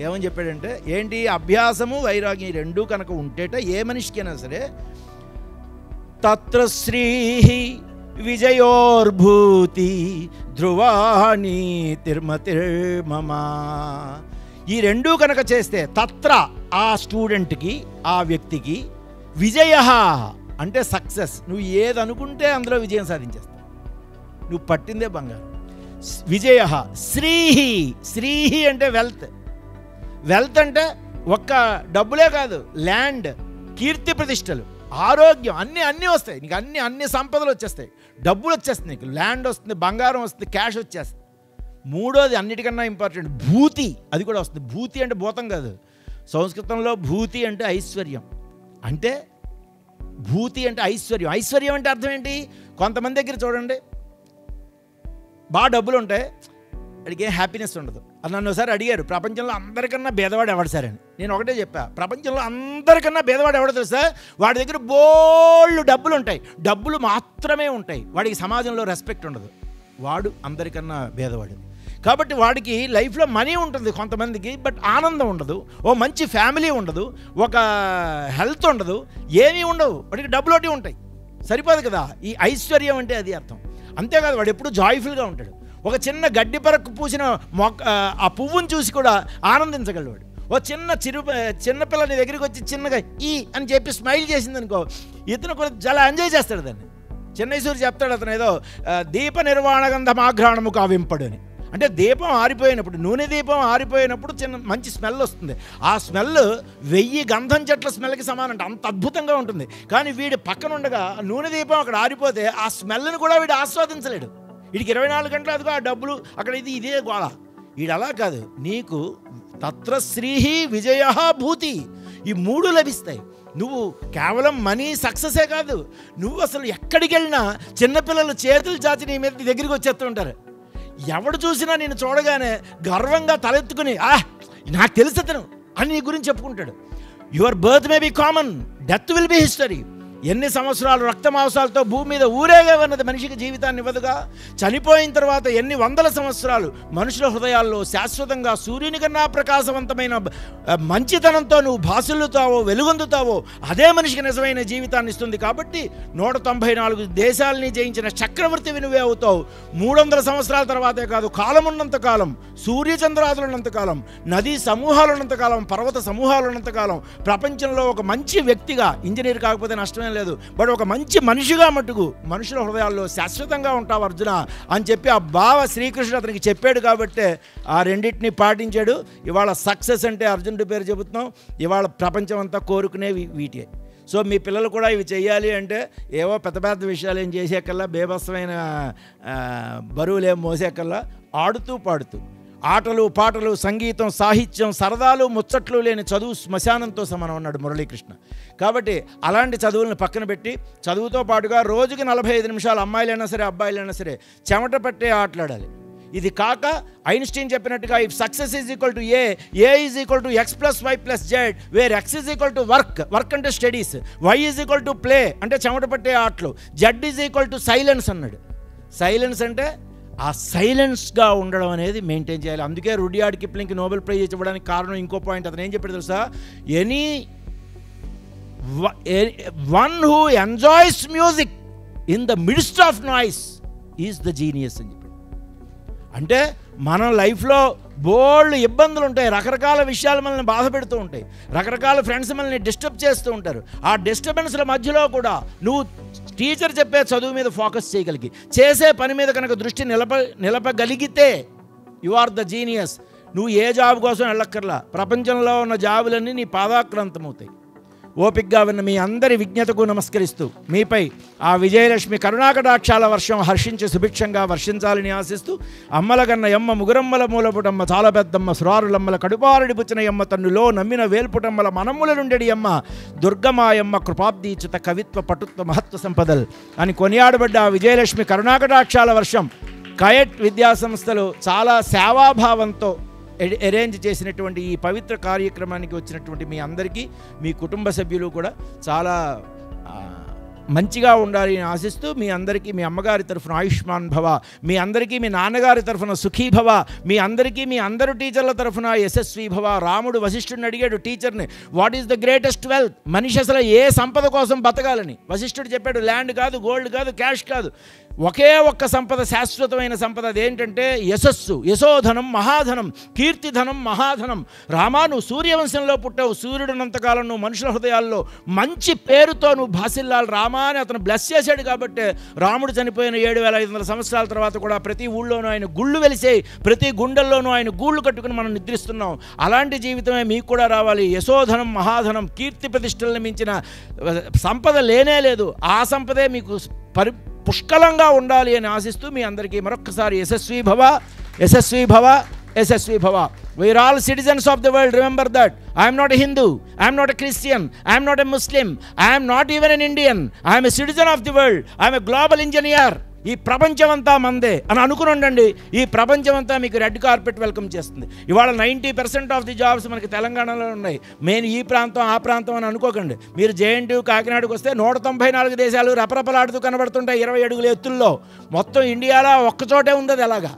[SPEAKER 2] ఏమని చెప్పాడంటే, ఏంటి అభ్యాసము వైరాగ్యం 2 కనుక ఉంటేట ఏ మనిషికైనా సరే తత్ర శ్రీ విజయోర్భూతి ధ్రువాణి తిర్మతిర్మమా. ఈ 2 కనుక చేస్తే తత్ర ఆ స్టూడెంట్కి, ఆ వ్యక్తికి విజయ అంటే సక్సెస్. నువ్వు ఏది అనుకుంటే అందులో విజయం సాధించేస్తావు. నువ్వు పట్టిందే బంగారు. విజయ శ్రీహి. శ్రీహి అంటే వెల్త్. వెల్త్ అంటే ఒక్క డబ్బులే కాదు, ల్యాండ్, కీర్తి ప్రతిష్టలు, ఆరోగ్యం, అన్నీ వస్తాయి నీకు. అన్ని సంపదలు వచ్చేస్తాయి, డబ్బులు వచ్చేస్తాయి నీకు, ల్యాండ్ వస్తుంది, బంగారం వస్తుంది, క్యాష్ వచ్చేస్తుంది. 3వది అన్నిటికన్నా ఇంపార్టెంట్ భూతి. అది కూడా వస్తుంది. భూతి అంటే భూతం కాదు. సంస్కృతంలో భూతి అంటే ఐశ్వర్యం. అంటే భూతి అంటే ఐశ్వర్యం. ఐశ్వర్యం అంటే అర్థం ఏంటి? కొంతమంది దగ్గర చూడండి బాగా డబ్బులు ఉంటాయి, వాడికి ఏం హ్యాపీనెస్ ఉండదు. అది నన్ను ఒకసారి అడిగారు, ప్రపంచంలో అందరికన్నా భేదవాడు ఎవడు సార్ అని. నేను ఒకటే చెప్పా, ప్రపంచంలో అందరికన్నా భేదవాడు ఎవడో తెలుసా, వాడి దగ్గర బోళ్ళు డబ్బులు ఉంటాయి, డబ్బులు మాత్రమే ఉంటాయి, వాడికి సమాజంలో రెస్పెక్ట్ ఉండదు, వాడు అందరికన్నా భేదవాడు. కాబట్టి వాడికి లైఫ్లో మనీ ఉంటుంది కొంతమందికి, బట్ ఆనందం ఉండదు, ఓ మంచి ఫ్యామిలీ ఉండదు, ఒక హెల్త్ ఉండదు, ఏమీ ఉండవు, వాడికి డబ్బులు ఒకటి ఉంటాయి, సరిపోదు కదా. ఈ ఐశ్వర్యం అంటే అది అర్థం. అంతేకాదు వాడు ఎప్పుడు జాయ్ఫుల్గా ఉంటాడు. ఒక చిన్న గడ్డి పరకు పూసిన ఆ పువ్వును చూసి కూడా ఆనందించగలడు వాడు. ఓ చిన్నపిల్ల నీ దగ్గరికి వచ్చి చిన్నగా ఈ అని చెప్పి స్మైల్ చేసిందనుకో, ఇతను కూడా చాలా ఎంజాయ్ చేస్తాడు దాన్ని. చెన్నైసూరి చెప్తాడు అతను ఏదో దీప నిర్వాణగంధమాఘ్రాణము కావింపడు అని. అంటే దీపం ఆరిపోయినప్పుడు, నూనె దీపం ఆరిపోయినప్పుడు మంచి స్మెల్ వస్తుంది. ఆ స్మెల్ 1000 గంధం చెట్ల స్మెల్కి సమానం, అంత అద్భుతంగా ఉంటుంది. కానీ వీడి పక్కన ఉండగా నూనె దీపం అక్కడ ఆరిపోతే ఆ స్మెల్ని కూడా వీడు ఆస్వాదించలేడు. వీడికి 24 గంటలు అదిగో ఆ డబ్బులు అక్కడ ఇదే గోళ. వీడు అలా కాదు, నీకు తత్ర శ్రీహి విజయ భూతి, ఈ 3 లభిస్తాయి. నువ్వు కేవలం మనీ సక్సెసే కాదు, నువ్వు అసలు ఎక్కడికి వెళ్ళినా చిన్నపిల్లలు చేతులు చాచి నీ మీద దగ్గరికి వచ్చేస్తుంటారు. ఎవడు చూసినా నేను చూడగానే గర్వంగా తలెత్తుకుని నాకు తెలుసు అతను అని నీ గురించి చెప్పుకుంటాడు. Your birth may be common, death will be history. ఎన్ని సంవత్సరాలు రక్తమాంసాలతో భూమి మీద ఊరేగా ఉన్నది మనిషికి జీవితాన్ని ఇవ్వదుగా. చనిపోయిన తర్వాత ఎన్ని వందల సంవత్సరాలు మనుషుల హృదయాల్లో శాశ్వతంగా సూర్యుని కన్నా ప్రకాశవంతమైన మంచితనంతో నువ్వు భాసిల్లుతావో వెలుగొందుతావో అదే మనిషికి నిజమైన జీవితాన్ని ఇస్తుంది. కాబట్టి 194 దేశాలని జయించిన చక్రవర్తివి నువ్వే అవుతావు. 300 సంవత్సరాల తర్వాతే కాదు, కాలం ఉన్నంతకాలం, సూర్యచంద్రాదులు ఉన్నంతకాలం, నదీ సమూహాలు ఉన్నంతకాలం, పర్వత సమూహాలు ఉన్నంతకాలం ప్రపంచంలో ఒక మంచి వ్యక్తిగా, ఇంజనీర్ కాకపోతే నష్టమే లేదు, బట్ ఒక మంచి మనిషిగా మట్టుకు మనుషుల హృదయాల్లో శాశ్వతంగా ఉంటావు అర్జున అని చెప్పి ఆ బావ శ్రీకృష్ణుడు అతనికి చెప్పాడు. కాబట్టి ఆ రెండింటిని పాటించాడు. ఇవాళ సక్సెస్ అంటే అర్జునుడి పేరు చెబుతున్నాం. ఇవాళ ప్రపంచం అంతా కోరుకునేవి వీటే. సో మీ పిల్లలు కూడా ఇవి చేయాలి అంటే ఏవో పెద్ద పెద్ద విషయాలు ఏం చేసేకల్లా, బేభత్సమైన బరువులు ఏం మోసేకల్లా, ఆడుతూ పాడుతూ ఆటలు పాటలు సంగీతం సాహిత్యం సరదాలు ముచ్చట్లు లేని చదువు శ్మశానంతో సమానం అన్నాడు మురళీకృష్ణ. కాబట్టి అలాంటి చదువులను పక్కన పెట్టి చదువుతో పాటుగా రోజుకి 45 నిమిషాలు అమ్మాయిలైనా సరే అబ్బాయిలైనా సరే చెమట పట్టే ఆటలాడాలి. ఇది కాక ఐన్స్టీన్ చెప్పినట్టుగా if success is equal to A is equal to x + y + z, where x is equal to work అంటే studies, y is equal to play అంటే చెమట పట్టే ఆటలు, z is equal to silence అన్నాడు. సైలెన్స్ అంటే ఆ సైలెన్స్గా ఉండడం అనేది మెయింటైన్ చేయాలి. అందుకే రుడియార్డ్ కిప్లింగ్కి నోబెల్ ప్రైజ్ ఇవ్వడానికి కారణం ఇంకో పాయింట్. అతను ఏం చెప్పాడు తెలుసా, one who enjoys music in the midst of noise is the genius అని చెప్పాడు. అంటే మన లైఫ్లో బోల్డ్ ఇబ్బందులు ఉంటాయి, రకరకాల విషయాలు మనల్ని బాధ పెడుతూ ఉంటాయి, రకరకాల ఫ్రెండ్స్ మనల్ని డిస్టర్బ్ చేస్తూ ఉంటారు. ఆ డిస్టర్బెన్స్ల మధ్యలో కూడా నువ్వు టీచర్ చెప్పే చదువు మీద ఫోకస్ చేయగలిగి చేసే పని మీద కనుక దృష్టి నిలపగలిగితే యు ఆర్ ద జీనియస్. నువ్వు ఏ జాబ్ కోసం వెళ్ళక్కర్లా, ప్రపంచంలో ఉన్న జాబులన్నీ నీ పాదాక్రాంతమవుతాయి. ఓపికగా విన్న మీ అందరి విజ్ఞతకు నమస్కరిస్తూ మీపై ఆ విజయలక్ష్మి కరుణాకటాక్షాల వర్షం హర్షించి సుభిక్షంగా వర్షించాలని ఆశిస్తూ అమ్మలగన్న ఎమ్మ ముగురమ్మల మూలపుటమ్మ చాలా పెద్దమ్మ సురారులమ్మల కడుపారడి పుచ్చిన ఎమ్మ తన్నులో నమ్మిన వేల్పుటమ్మల మనమ్ముల నుండెడి ఎమ్మ దుర్గమాయమ్మ కృపాబ్దీచుత కవిత్వ పటుత్వ మహత్వ సంపదల్ అని కొనియాడబడ్డ ఆ విజయలక్ష్మి కరుణాకటాక్షాల వర్షం కయట్ విద్యాసంస్థలు చాలా సేవాభావంతో అరేంజ్ చేసినటువంటి ఈ పవిత్ర కార్యక్రమానికి వచ్చినటువంటి మీ అందరికీ, మీ కుటుంబ సభ్యులు కూడా చాలా మంచిగా ఉండాలి అని ఆశిస్తూ మీ అందరికీ మీ అమ్మగారి తరఫున ఆయుష్మాన్ భవ, మీ అందరికీ మీ నాన్నగారి తరఫున సుఖీ భవ, మీ అందరికీ మీ అందరు టీచర్ల తరఫున యశస్వి భవ. రాముడు వశిష్ఠుడిని అడిగాడు టీచర్ని, what is the greatest wealth, మనిషి అసలు ఏ సంపద కోసం బతకాలని. వశిష్ఠుడు చెప్పాడు, ల్యాండ్ కాదు, గోల్డ్ కాదు, క్యాష్ కాదు, ఒకే ఒక్క సంపద, శాశ్వతమైన సంపద. అదేంటంటే యశస్సు, యశోధనం మహాధనం, కీర్తిధనం మహాధనం. రామా నువ్వు సూర్యవంశంలో పుట్టావు, సూర్యుడున్నంతకాలం నువ్వు మనుషుల హృదయాల్లో మంచి పేరుతో నువ్వు భాసిల్లాలి రామా అని అతను బ్లెస్ చేశాడు. కాబట్టి రాముడు చనిపోయిన 7500 సంవత్సరాల తర్వాత కూడా ప్రతి ఊళ్ళోనూ ఆయన గుళ్ళు వెలిసాయి, ప్రతి గుండెల్లోనూ ఆయన గూళ్ళు కట్టుకుని మనం నిద్రిస్తున్నాం. అలాంటి జీవితమే మీకు కూడా రావాలి. యశోధనం మహాధనం, కీర్తి ప్రతిష్టలను మించిన సంపద లేనే లేదు. ఆ సంపదే మీకు పుష్కలంగా ఉండాలి అని ఆశిస్తూ మీ అందరికీ మరొక్కసారి యశస్వి భవ, యశస్వి భవ, యశస్వి భవ. We are all citizens of the world. Remember that. I am not a Hindu. I am not a Christian. I am not a Muslim. I am not even an Indian. I am a citizen of the world. I am a global engineer. ఈ ప్రపంచం అంతా మందే అని అనుకుని ఉండండి. ఈ ప్రపంచం అంతా మీకు రెడ్ కార్పెట్ వెల్కమ్ చేస్తుంది. ఇవాళ 90% ఆఫ్ ది జాబ్స్ మనకి తెలంగాణలో ఉన్నాయి. మెయిన్ ఈ ప్రాంతం ఆ ప్రాంతం అని అనుకోకండి. మీరు జేఎన్టీయూ కాకినాడకు వస్తే 194 దేశాలు రపరపలాడుతూ కనబడుతుంటాయి 20 అడుగుల ఎత్తుల్లో. మొత్తం ఇండియాలో ఒక్కచోటే ఉంది అది. అలాగా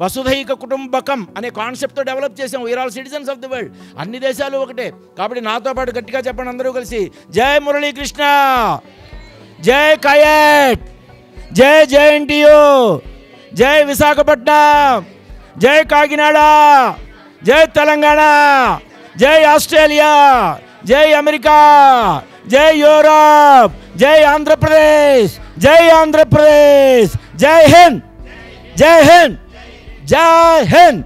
[SPEAKER 2] వసుధైక కుటుంబకం అనే కాన్సెప్ట్తో డెవలప్ చేసాం. We are all citizens of the world. అన్ని దేశాలు ఒకటే. కాబట్టి నాతో పాటు గట్టిగా చెప్పండి అందరూ కలిసి, జై మురళీకృష్ణ, జై కయట్, జై జేఎన్టీయూ, జై విశాఖపట్నం, జై కాకినాడ, జై తెలంగాణ, జై ఆస్ట్రేలియా, జై అమెరికా, జై యూరప్, జై ఆంధ్రప్రదేశ్, జై ఆంధ్రప్రదేశ్, జై హింద్, జై హింద్, జై హింద్.